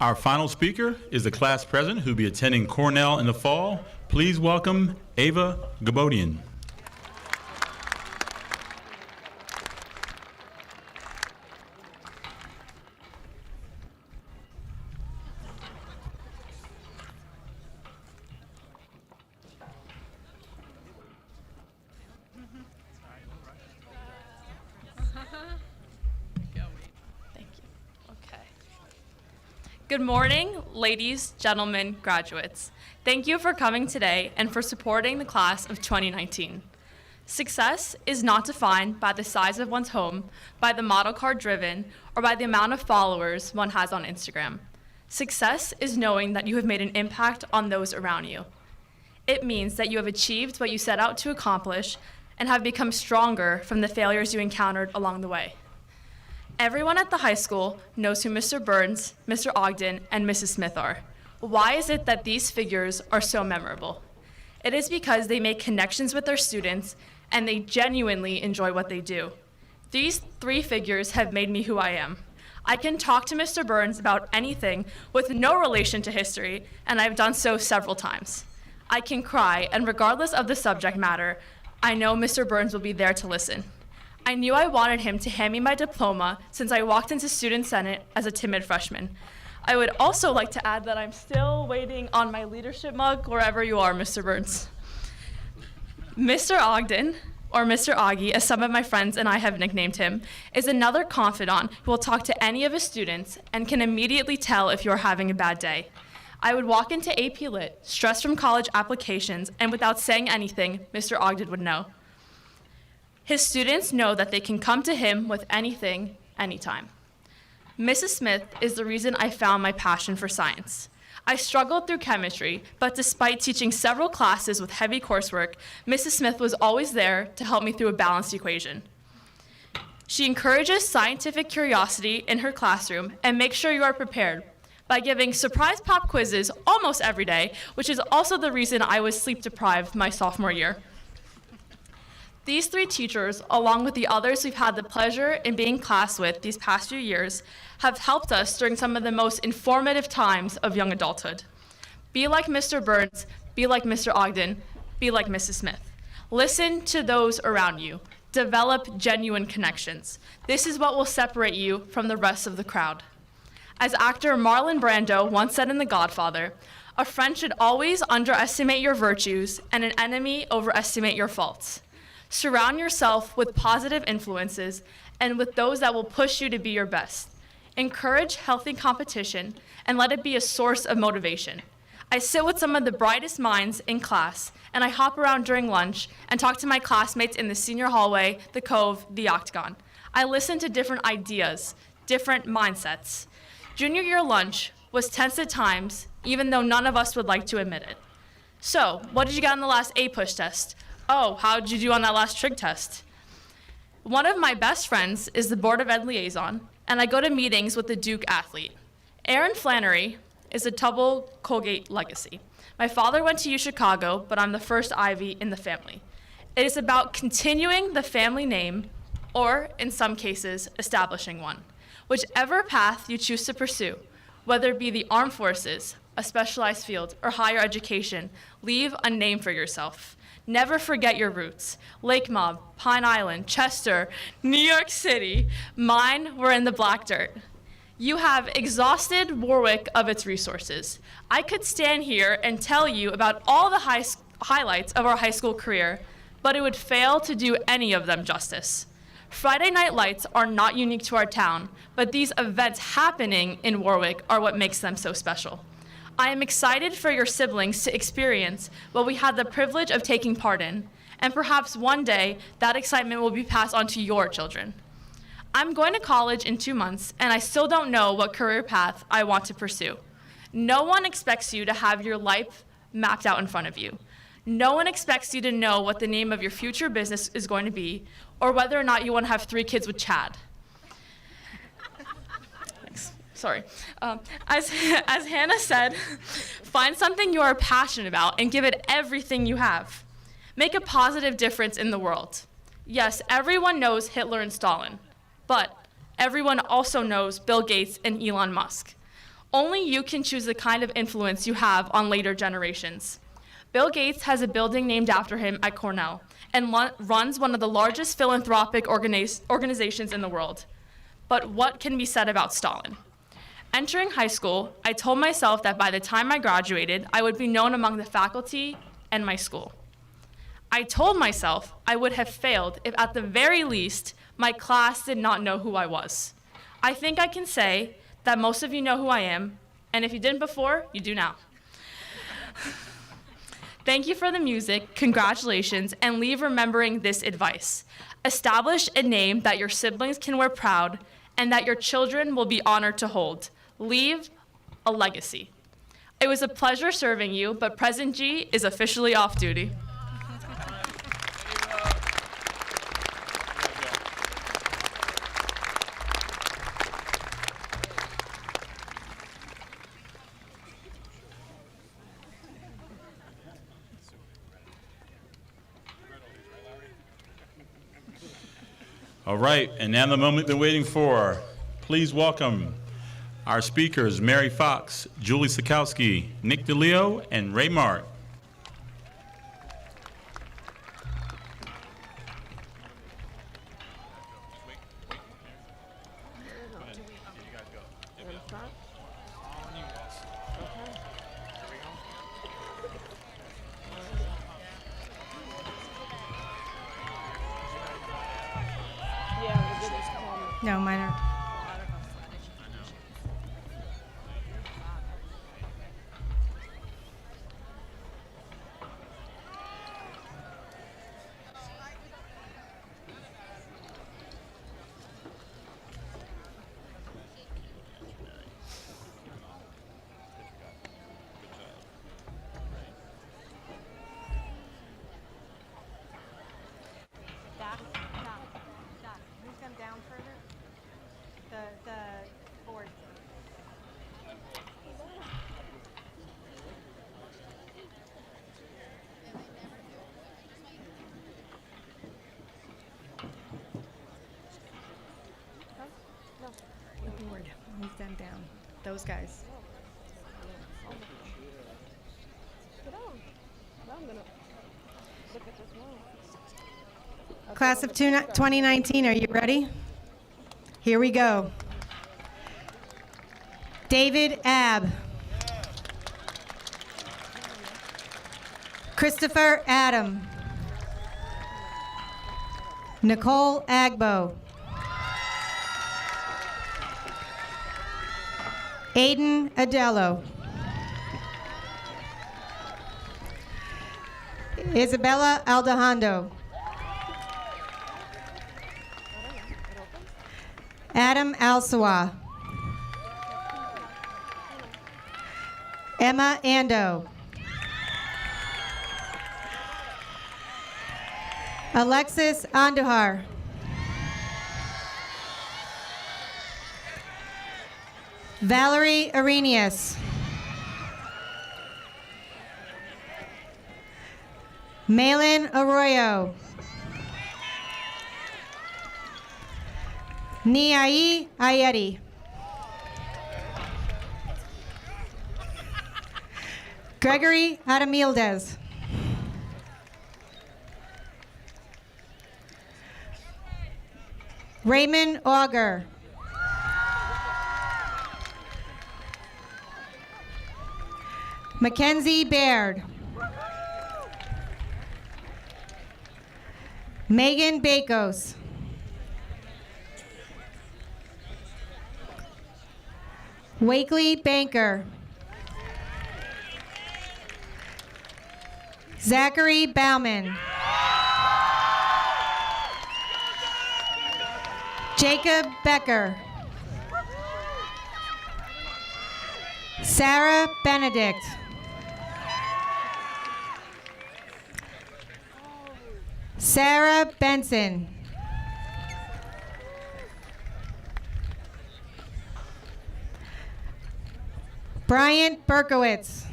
Our final speaker is the class president who will be attending Cornell in the fall. Please welcome Ava Gabodian. Good morning, ladies, gentlemen, graduates. Thank you for coming today and for supporting the class of 2019. Success is not defined by the size of one's home, by the model car driven, or by the amount of followers one has on Instagram. Success is knowing that you have made an impact on those around you. It means that you have achieved what you set out to accomplish and have become stronger from the failures you encountered along the way. Everyone at the high school knows who Mr. Burns, Mr. Ogden, and Mrs. Smith are. Why is it that these figures are so memorable? It is because they make connections with their students and they genuinely enjoy what they do. These three figures have made me who I am. I can talk to Mr. Burns about anything with no relation to history, and I've done so several times. I can cry, and regardless of the subject matter, I know Mr. Burns will be there to listen. I knew I wanted him to hand me my diploma since I walked into Student Senate as a timid freshman. I would also like to add that I'm still waiting on my leadership mug wherever you are, Mr. Burns. Mr. Ogden, or Mr. Augie, as some of my friends and I have nicknamed him, is another confidant who will talk to any of his students and can immediately tell if you're having a bad day. I would walk into AP Lit, stressed from college applications, and without saying anything, Mr. Ogden would know. His students know that they can come to him with anything, anytime. Mrs. Smith is the reason I found my passion for science. I struggled through chemistry, but despite teaching several classes with heavy coursework, Mrs. Smith was always there to help me through a balanced equation. She encourages scientific curiosity in her classroom and makes sure you are prepared by giving surprise pop quizzes almost every day, which is also the reason I was sleep deprived my sophomore year. These three teachers, along with the others we've had the pleasure in being in class with these past few years, have helped us during some of the most informative times of young adulthood. Be like Mr. Burns, be like Mr. Ogden, be like Mrs. Smith. Listen to those around you. Develop genuine connections. This is what will separate you from the rest of the crowd. As actor Marlon Brando once said in The Godfather, a friend should always underestimate your virtues and an enemy overestimate your faults. Surround yourself with positive influences and with those that will push you to be your best. Encourage healthy competition and let it be a source of motivation. I sit with some of the brightest minds in class, and I hop around during lunch and talk to my classmates in the senior hallway, the Cove, the Octagon. I listen to different ideas, different mindsets. Junior year lunch was tense at times, even though none of us would like to admit it. So, what did you get on the last A-push test? Oh, how did you do on that last trig test? One of my best friends is the Board of Ed liaison, and I go to meetings with the Duke athlete. Aaron Flannery is a Tubble Colgate legacy. My father went to UChicago, but I'm the first Ivy in the family. It is about continuing the family name, or in some cases, establishing one. Whichever path you choose to pursue, whether it be the armed forces, a specialized field, or higher education, leave a name for yourself. Never forget your roots. Lake Mob, Pine Island, Chester, New York City. Mine were in the black dirt. You have exhausted Warwick of its resources. I could stand here and tell you about all the highlights of our high school career, but it would fail to do any of them justice. Friday night lights are not unique to our town, but these events happening in Warwick are what makes them so special. I am excited for your siblings to experience what we had the privilege of taking part in, and perhaps one day that excitement will be passed on to your children. I'm going to college in 2 months, and I still don't know what career path I want to pursue. No one expects you to have your life mapped out in front of you. No one expects you to know what the name of your future business is going to be, or whether or not you want to have 3 kids with Chad. Sorry. As Hannah said, find something you are passionate about and give it everything you have. Make a positive difference in the world. Yes, everyone knows Hitler and Stalin, but everyone also knows Bill Gates and Elon Musk. Only you can choose the kind of influence you have on later generations. Bill Gates has a building named after him at Cornell and runs one of the largest philanthropic organizations in the world. But what can be said about Stalin? Entering high school, I told myself that by the time I graduated, I would be known among the faculty and my school. I told myself I would have failed if at the very least my class did not know who I was. I think I can say that most of you know who I am, and if you didn't before, you do now. Thank you for the music, congratulations, and leave remembering this advice. Establish a name that your siblings can wear proud and that your children will be honored to hold. Leave a legacy. It was a pleasure serving you, but President G is officially off duty. All right, and now the moment they're waiting for. Please welcome our speakers, Mary Fox, Julie Sikowski, Nick DeLeo, and Ray Mark. No, mine are. Move them down further. The board. The board. Move them down. Those guys. Class of 2019, are you ready? Here we go. David Abb. Christopher Adam. Nicole Agbo. Aiden Adello. Isabella Aldejando. Adam Alsawa. Emma Ando. Alexis Andujar. Valerie Arrhenius. Malin Arroyo. Niai Ayeti. Gregory Adamildes. Raymond Auger. Mackenzie Baird. Megan Bakos. Wakely Banker. Zachary Bauman. Jacob Becker. Sarah Benedict. Sarah Benson. Bryant Berkowitz.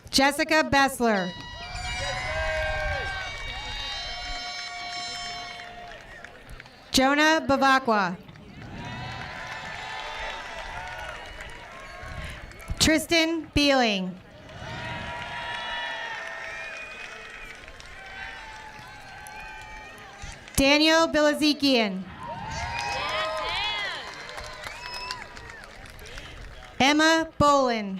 Jessica Bessler. Jonah Bavakwa. Tristan Beeling. Daniel Bilazikian. Emma Bolin.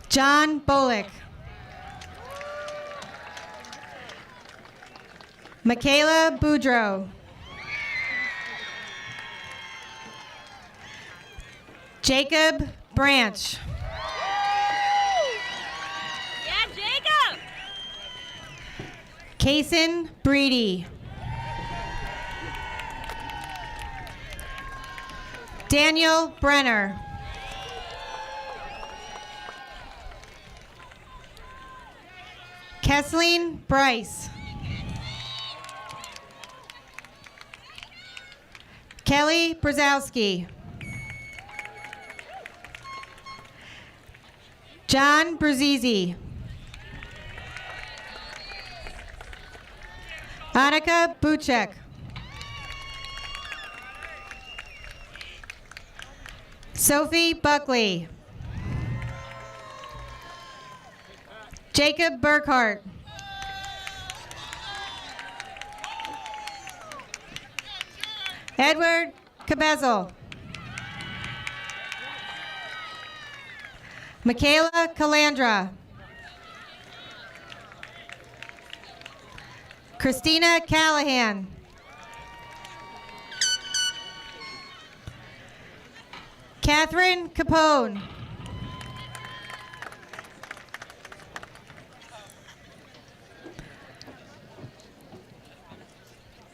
John Bullock. Michaela Boudreau. Jacob Branch. Yeah, Jacob! Kaysen Breedy. Daniel Brenner. Kesleen Bryce. Kelly Brzezowski. John Bruzizi. Annika Buchek. Sophie Buckley. Jacob Burkhart. Edward Cabezel. Michaela Calandra. Christina Callahan. Catherine Capone.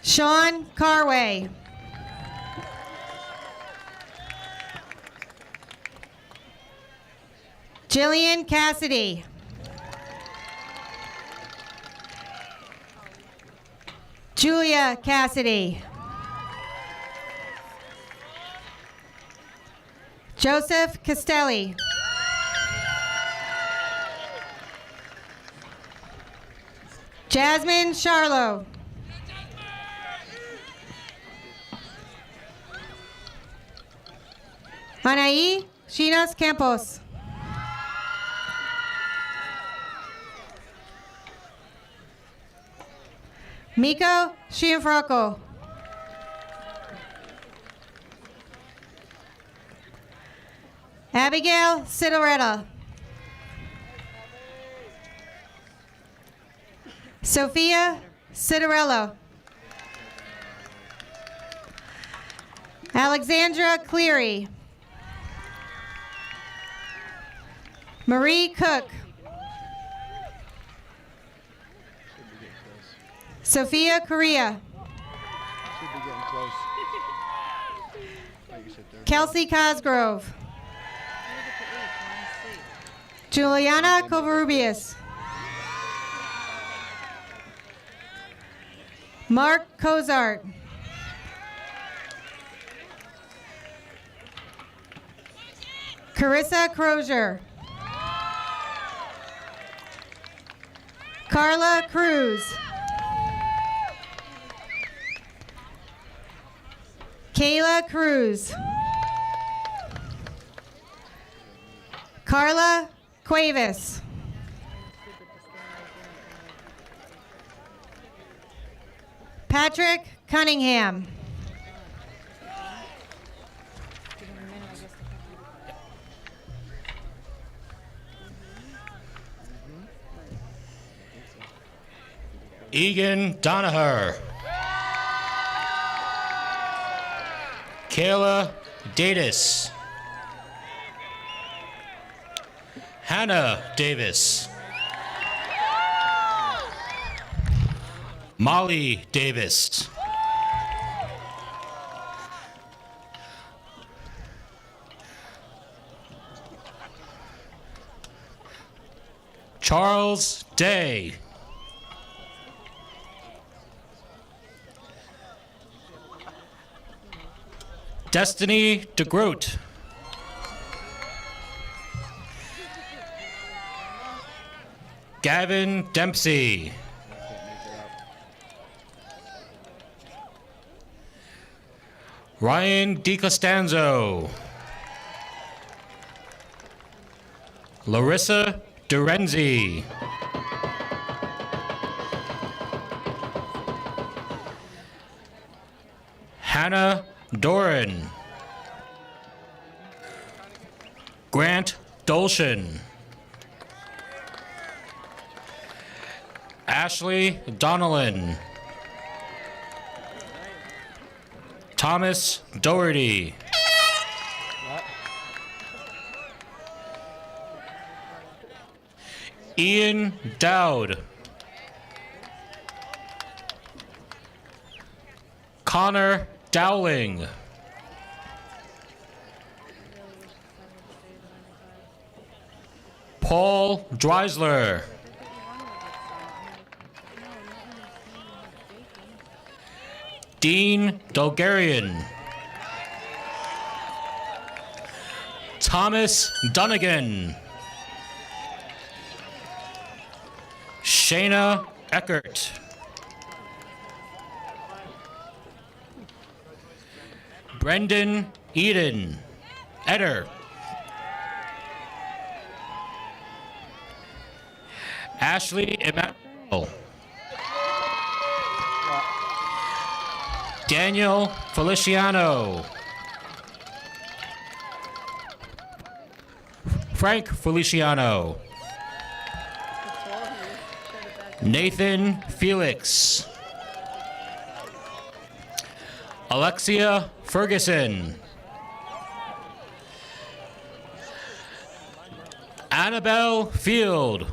Sean Carway. Jillian Cassidy. Julia Cassidy. Joseph Castelli. Jasmine Charlo. Anaí Chinas Campos. Miko Cianfrocco. Abigail Sidoretta. Sophia Sidorello. Alexandra Cleary. Marie Cook. Sophia Correa. Kelsey Cosgrove. Juliana Covarrubias. Mark Cozart. Carissa Crozier. Carla Cruz. Kayla Cruz. Carla Cuevas. Patrick Cunningham. Egan Donaher. Kayla Datis. Hannah Davis. Molly Davis. Charles Day. Destiny DeGroot. Gavin Dempsey. Ryan DiCostanzo. Larissa Durenzi. Hannah Doran. Grant Dolshin. Ashley Donnellan. Thomas Doherty. Ian Dowd. Connor Dowling. Paul Dreisler. Dean Dolgarian. Thomas Dunnigan. Shayna Eckert. Brendan Eder. Ashley Emanuel. Daniel Feliciano. Frank Feliciano. Nathan Felix. Alexia Ferguson. Annabelle Field.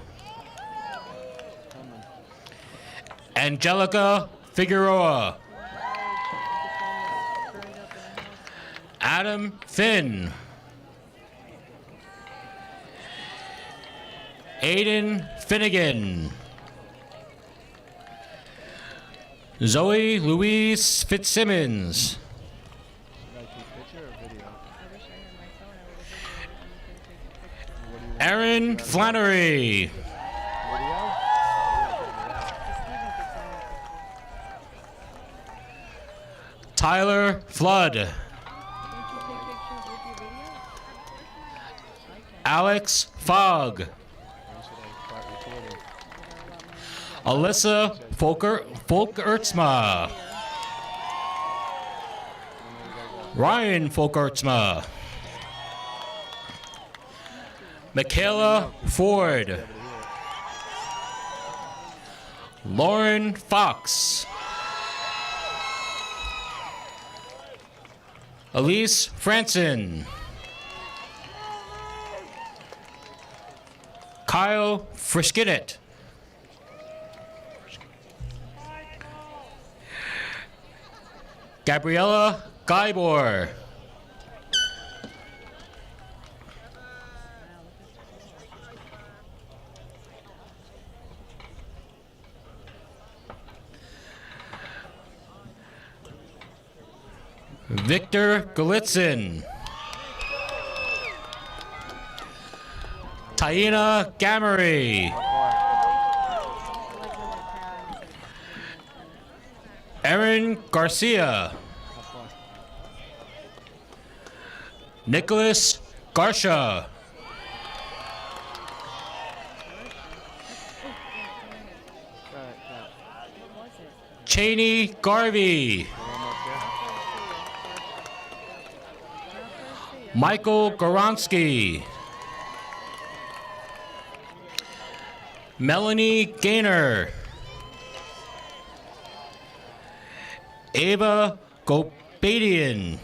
Angelica Figueroa. Adam Finn. Aiden Finnegan. Zoe Louise Fitzsimmons. Aaron Flannery. Tyler Flood. Alex Fogg. Alyssa Folkertsma. Ryan Folkertsma. Michaela Ford. Lauren Fox. Elise Franson. Kyle Friskinet. Gabriella Guybor. Victor Galitzin. Taina Gamery. Aaron Garcia. Nicholas Garsha. Cheney Garvey. Michael Goronsky. Melanie Gaynor. Ava Gobadian.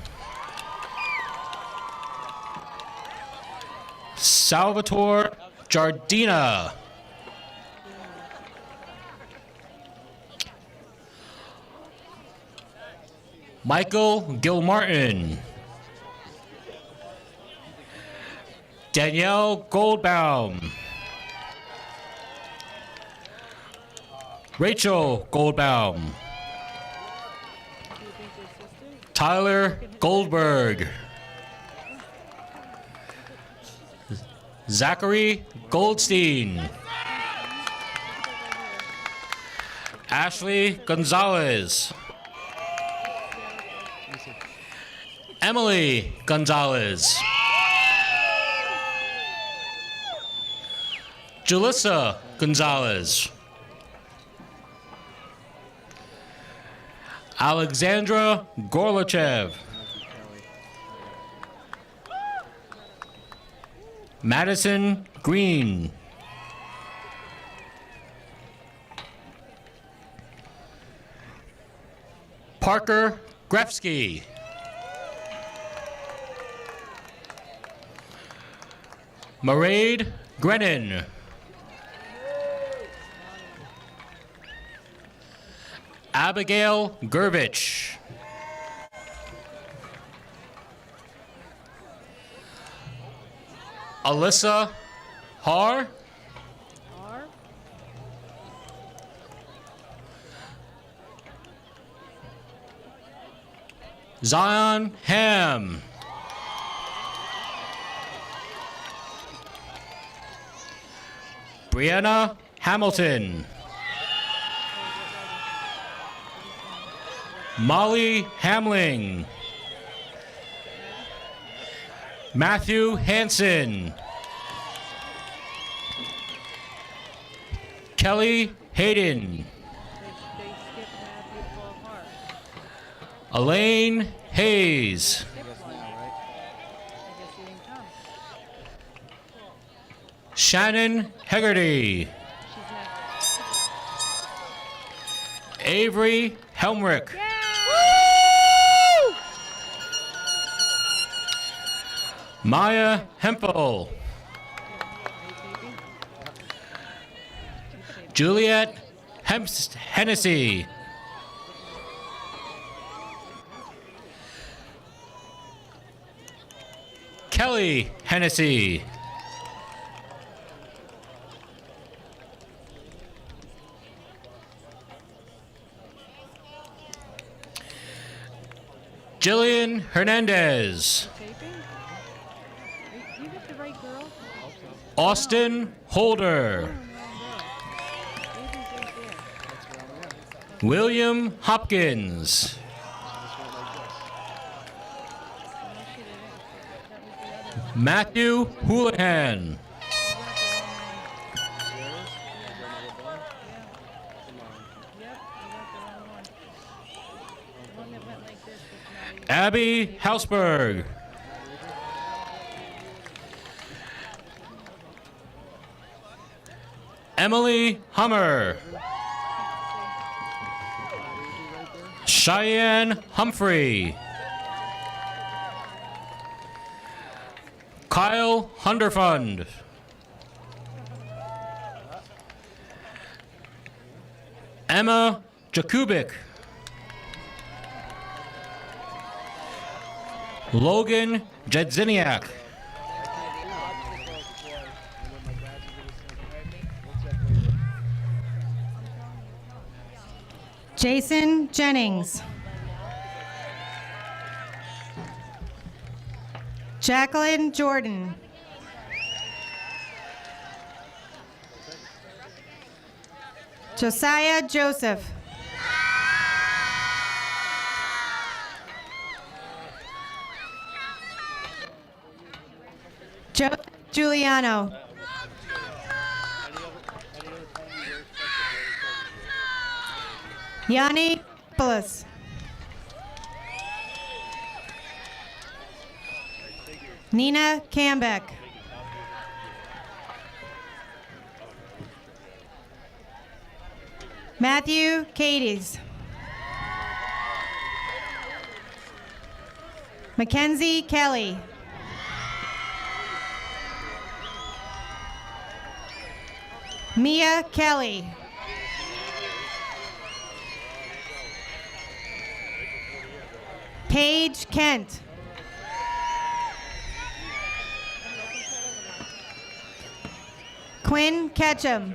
Salvatore Jardina. Michael Gilmartin. Danielle Goldbaum. Rachel Goldbaum. Tyler Goldberg. Zachary Goldstein. Ashley Gonzalez. Emily Gonzalez. Julissa Gonzalez. Alexandra Gorlachev. Madison Green. Parker Grefsky. Mairead Grennan. Abigail Gervich. Alyssa Har. Zion Ham. Brianna Hamilton. Molly Hamling. Matthew Hansen. Kelly Hayden. Elaine Hayes. Shannon Hegarty. Avery Helmrich. Maya Hempel. Juliet Hennessy. Kelly Hennessy. Jillian Hernandez. Austin Holder. William Hopkins. Matthew Houlihan. Abby Hausberg. Emily Hummer. Cheyenne Humphrey. Kyle Hunderfund. Emma Jakubik. Logan Jedziniak. Jason Jennings. Jacqueline Jordan. Josiah Joseph. Joseph Giuliano. Yanni Poulos. Nina Cambeck. Matthew Cadies. Mackenzie Kelly. Mia Kelly. Paige Kent. Quinn Ketchum.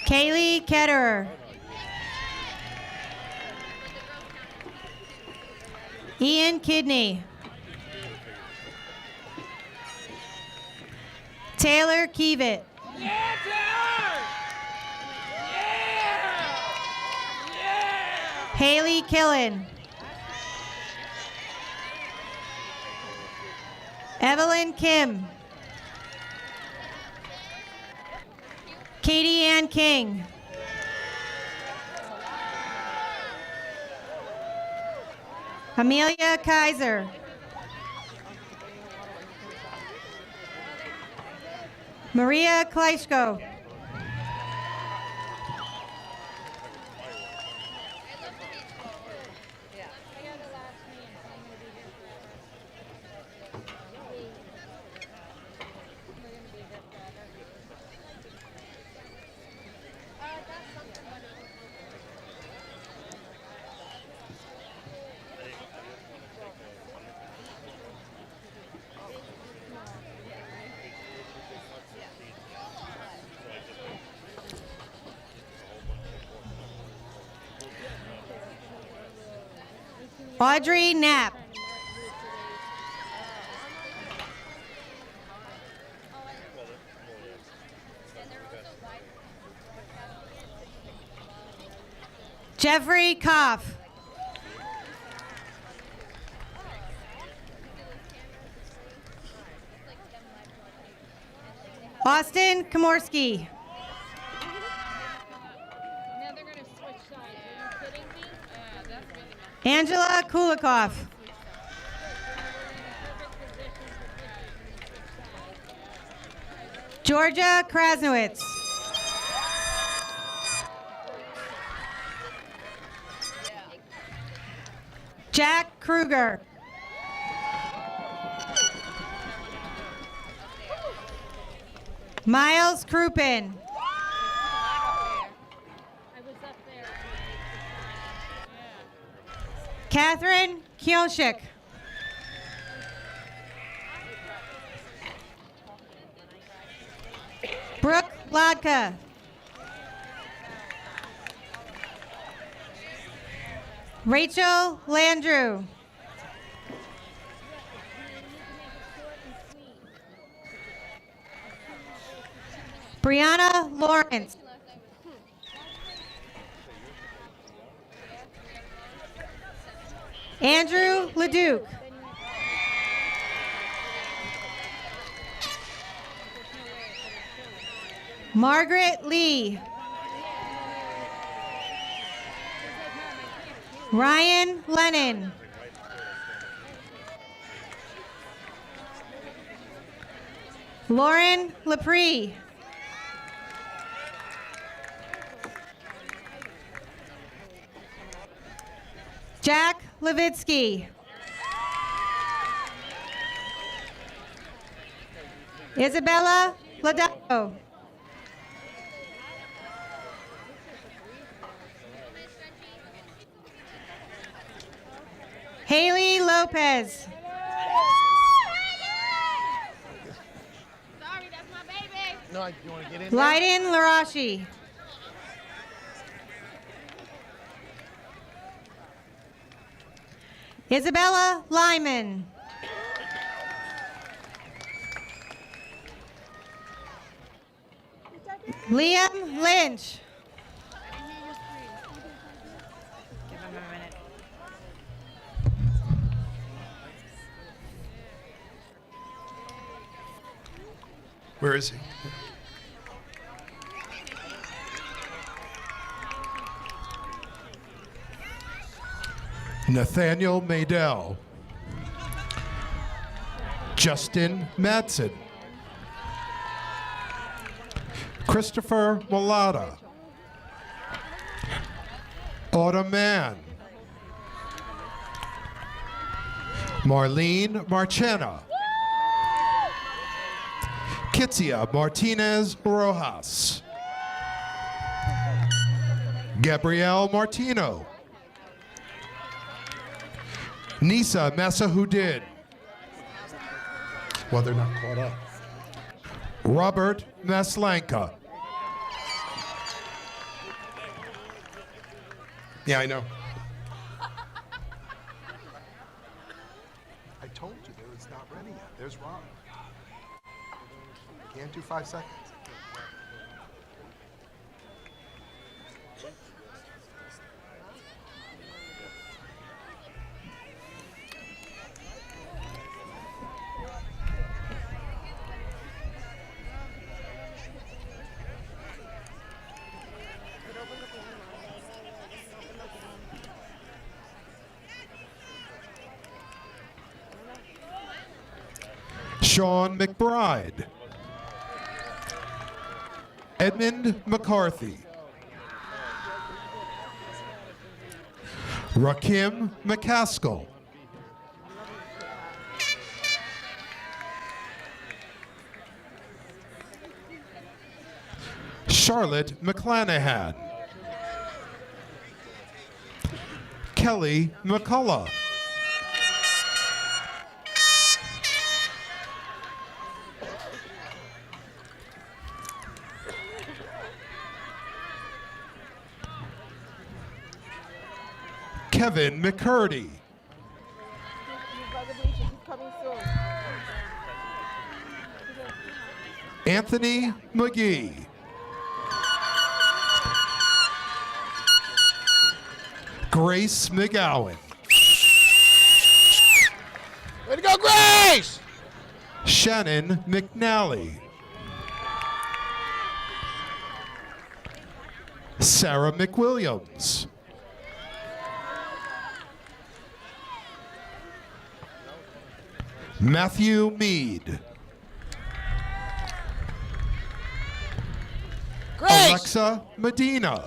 Kaylee Ketterer. Ian Kidney. Taylor Keevitt. Yeah, Taylor! Haley Killen. Evelyn Kim. Katie Ann King. Amelia Kaiser. Maria Kleischko. Audrey Knapp. Jeffrey Koff. Austin Komorski. Angela Kulikov. Georgia Krasnowitz. Jack Kruger. Miles Crouppen. Catherine Kielschik. Brooke Lodka. Rachel Landrew. Brianna Lawrence. Andrew Leduc. Margaret Lee. Ryan Lennon. Lauren Lepre. Jack Levitsky. Isabella Ladato. Haley Lopez. Sorry, that's my baby. No, you want to get in there? Lyden Larashi. Isabella Lyman. Liam Lynch. Where is he? Nathaniel Maydell. Justin Madsen. Christopher Malata. Autumn Mann. Marlene Marchena. Kitsia Martinez Rojas. Gabrielle Martino. Nisa Massahoudin. Well, they're not caught up. Robert Maslanka. Yeah, I know. I told you that it's not ready yet. There's Rob. Can't do 5 seconds. Sean McBride. Edmund McCarthy. Rakim McCaskill. Charlotte McClanahan. Kelly McCullough. Kevin McCurdy. Anthony McGee. Grace McGowan. Way to go, Grace! Shannon McNally. Sarah McWilliams. Matthew Mead. Alexa Medina.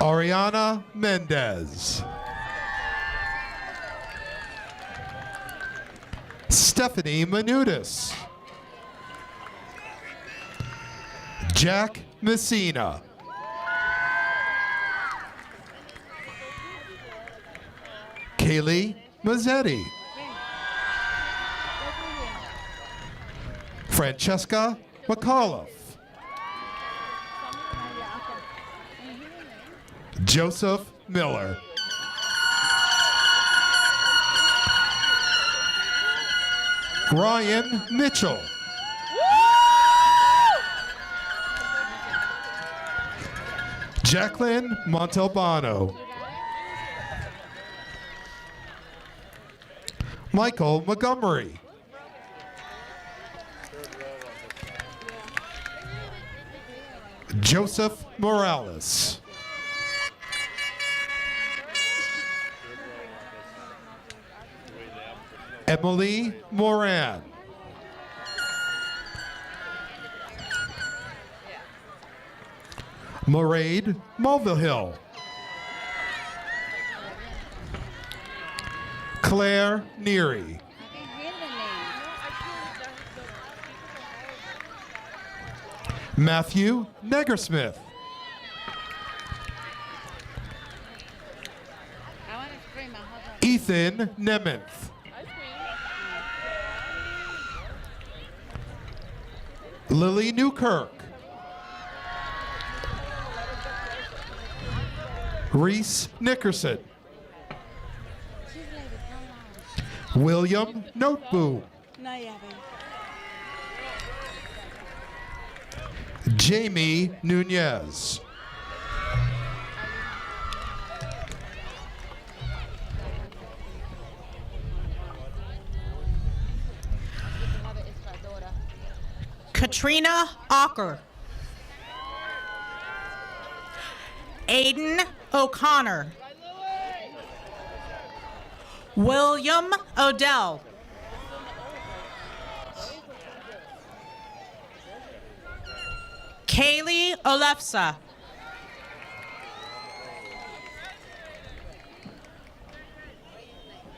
Ariana Mendez. Stephanie Menudis. Jack Messina. Kaylee Mazzetti. Francesca McAuliffe. Joseph Miller. Ryan Mitchell. Jacqueline Montalbano. Michael Montgomery. Joseph Morales. Emily Moran. Mairead Mulvihill. Claire Neary. Matthew Negersmith. Ethan Nementh. Lily Newkirk. Reese Nickerson. William Noteboom. Jamie Nunez. Katrina Ocker. Aiden O'Connor. William Odell. Kaylee Olefsa.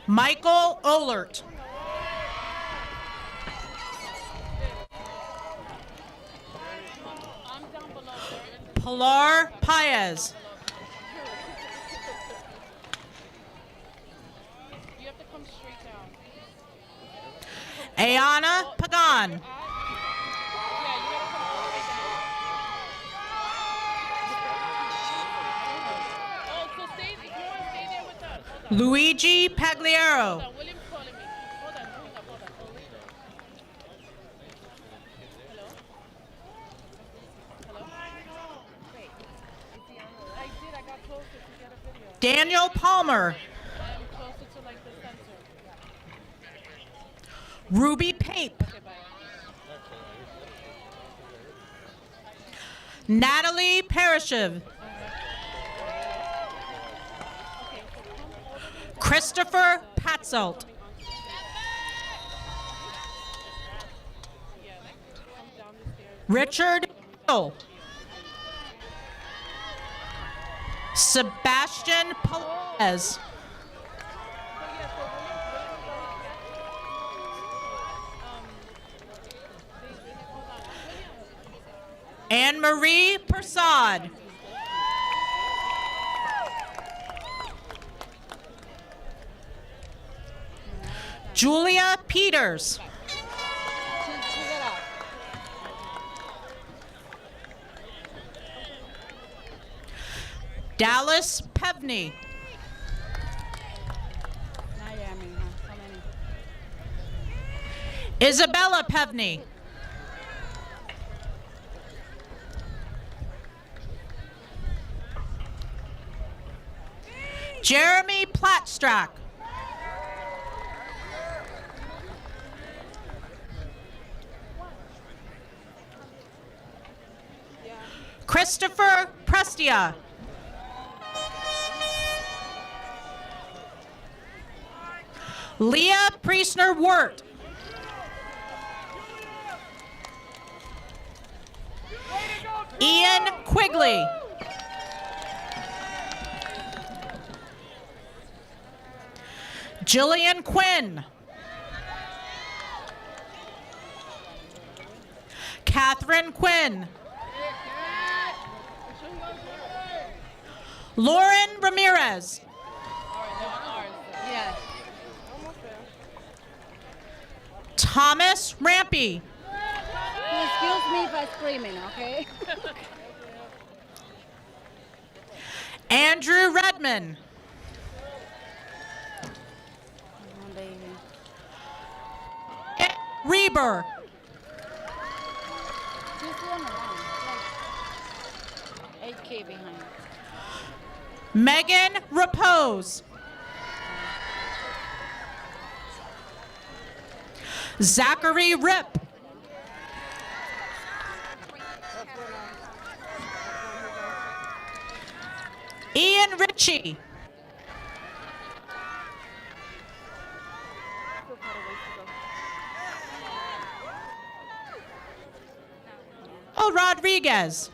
Michael Olert. Pilar Paez. Ayana Pagan. Luigi Pagliaro. Daniel Palmer. Ruby Pape. Natalie Parashiv. Christopher Patzold. Richard Hill. Sebastian Pelez. Anne-Marie Persad. Julia Peters. Dallas Pevney. Isabella Pevney. Jeremy Plattstrack. Christopher Prestia. Leah Priestner-Wirt. Ian Quigley. Jillian Quinn. Catherine Quinn. Lauren Ramirez. Yes. Thomas Rampy. Excuse me if I'm screaming, okay? Andrew Redman. Reber. Just one around, like 8K behind. Megan Repose. Zachary Rip. Ian Ritchie. Oh, Rodriguez.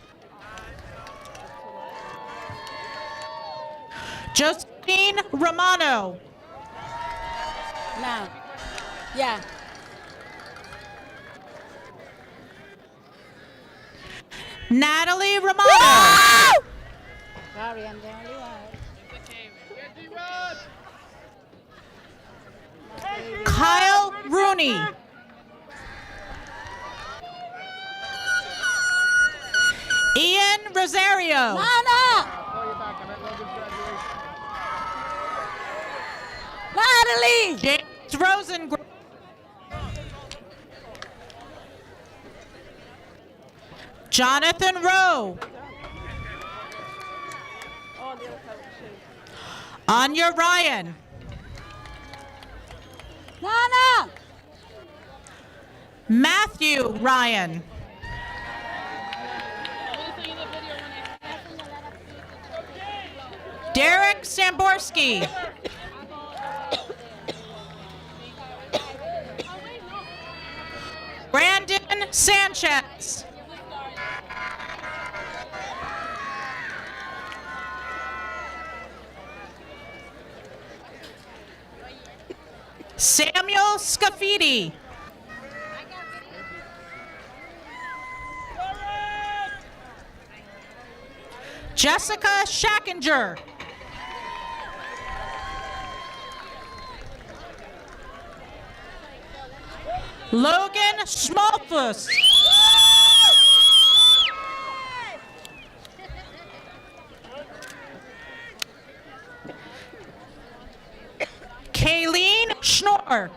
Josephine Romano. Now. Yeah. Natalie Romano. Sorry, I'm the only one. Kyle Rooney. Ian Rosario. Natalie. James Rosengren. Jonathan Rowe. Anya Ryan. Nana. Matthew Ryan. Derek Samborski. Brandon Sanchez. Samuel Scafidi. Jessica Schackinger. Logan Schmalfuss. Kayleen Schnorr.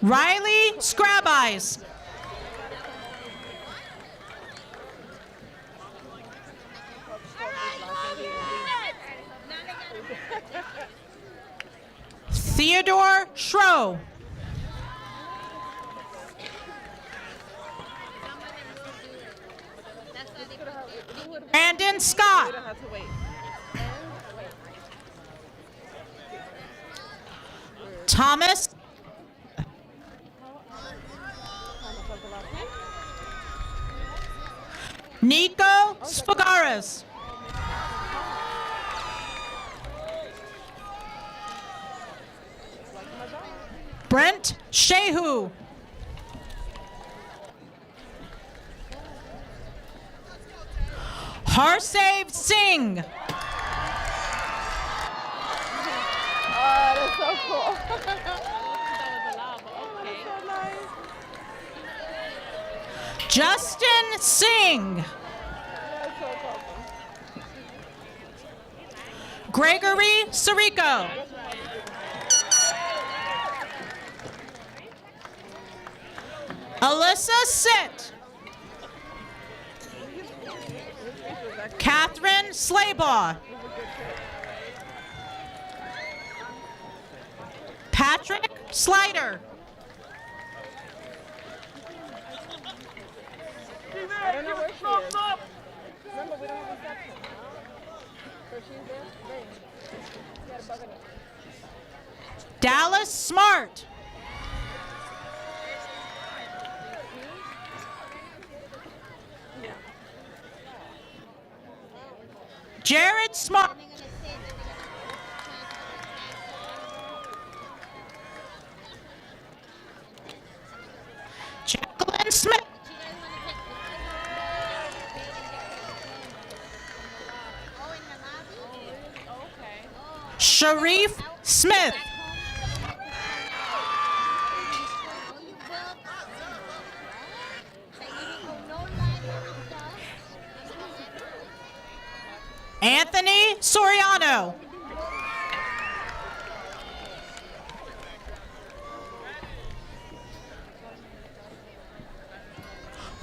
Riley Scrabeyes. Theodore Schroe. Brandon Scott. Thomas. Nico Spagaris. Brent Shehu. Harsav Singh. Oh, that's so cool. Justin Singh. Gregory Sirico. Alyssa Sitt. Catherine Slaybaugh. Patrick Slider. I don't know where she is. but we don't have reception. So she's there? Great. She had a bug in it. Dallas Smart. Jared Smart. Jacqueline Smith. Sharif Smith. Anthony Soriano.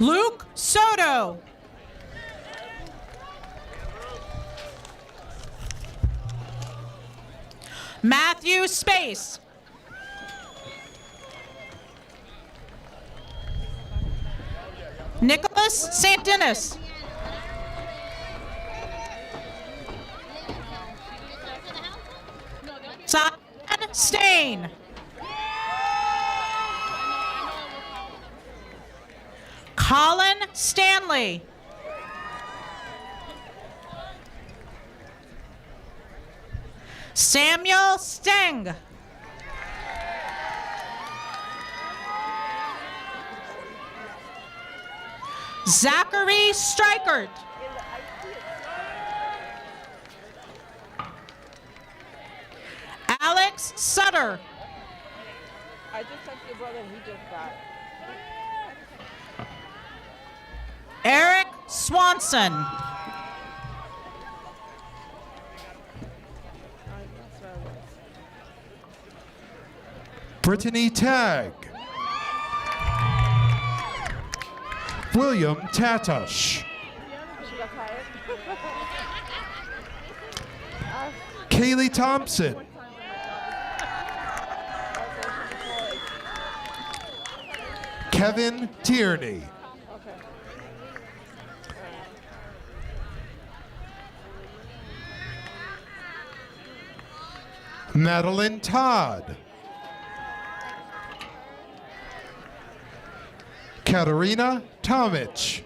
Luke Soto. Matthew Space. Nicholas Santinis. Simon Stain. Colin Stanley. Samuel Steng. Zachary Strikert. Alex Sutter. I just texted your brother and he just got it. Eric Swanson. Brittany Tagg. William Tatash. She got tired. Kaylee Thompson. Kevin Tierney. Madeline Todd. Katerina Tomic.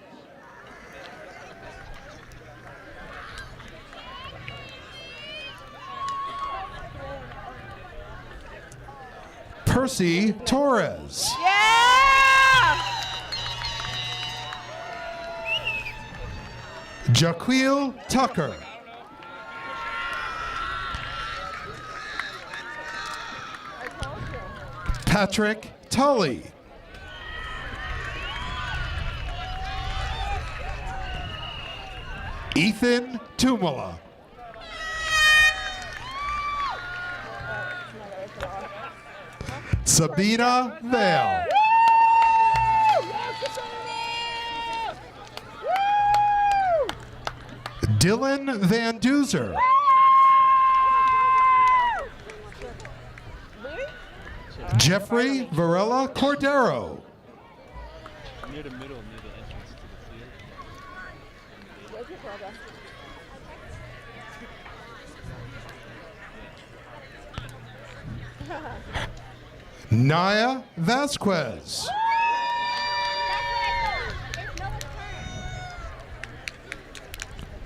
Percy Torres. Jaquil Tucker. Patrick Tully. Ethan Tumala. Sabina Vale. Dylan Van Duzer. Jeffrey Varela Cordero. Near the middle, near the entrance to the field. Where's your brother? Naya Vasquez.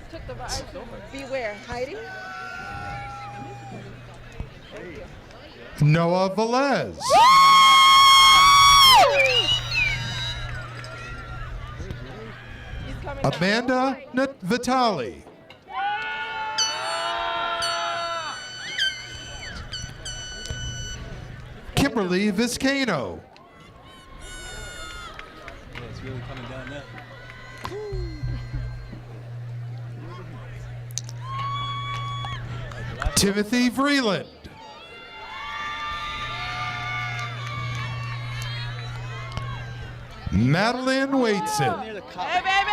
Took the virus. Beware. Hiding? Noah Velez. Amanda Vitali. Kimberly Vizcano. Yeah, it's really coming down now. Timothy Vreeland. Madeline Waitson. Hey, baby!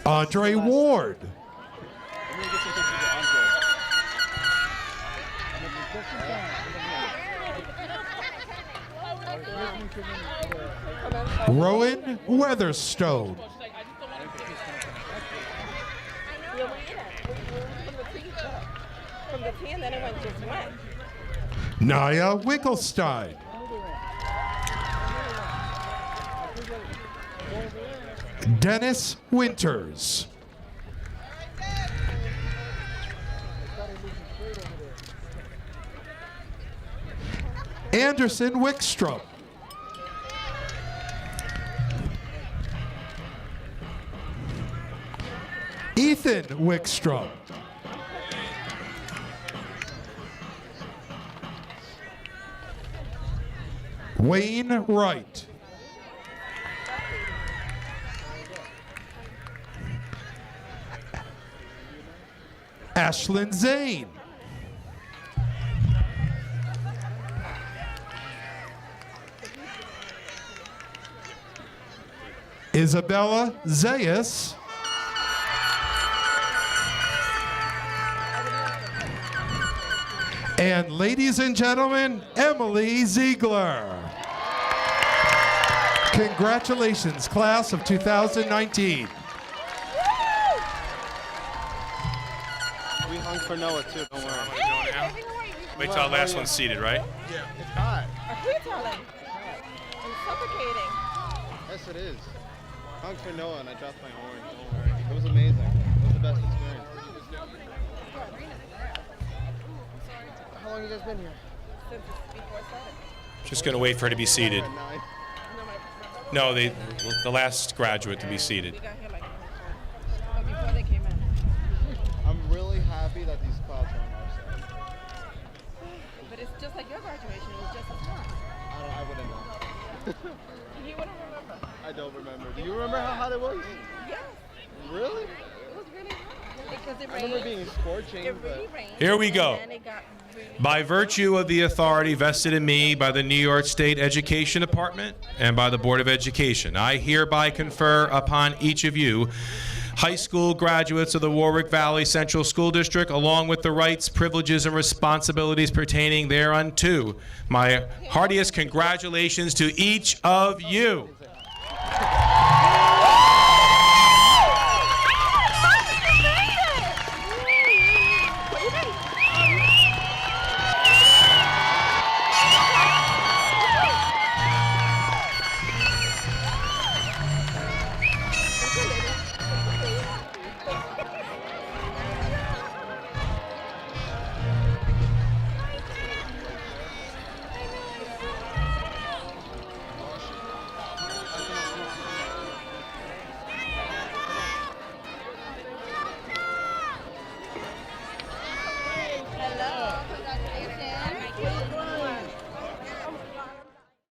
Andre Ward. Rowan Weatherstone. From the 10, then it went just went. Naya Wickelstein. Dennis Winters. Anderson Wickstrom. Ethan Wickstrom. Wayne Wright. Ashlyn Zane. Isabella Zayas. And ladies and gentlemen, Emily Ziegler. Congratulations, class of 2019. We hung for Noah too, don't worry. Wait till the last one's seated, right? Yeah. It's hot. Who are you telling? I'm suffocating. Yes, it is. Hung for Noah and I dropped my horn. Don't worry. It was amazing. It was the best experience. How long have you guys been here? Since before it started. Just going to wait for her to be seated. No, the last graduate to be seated. We got here like before they came in. I'm really happy that these clouds are on our side. But it's just like your graduation. It was just as fun. I wouldn't know. You wouldn't remember. I don't remember. Do you remember how hot it was? Yes. Really? It was really hot. Because it I rained. remember being scorching. It really rained. Here we go. And it got really By virtue of the authority vested in me by the New York State Education Department and by the Board of Education, I hereby confer upon each of you, high school graduates of the Warwick Valley Central School District, along with the rights, privileges, and responsibilities pertaining thereunto, my heartiest congratulations to each of you.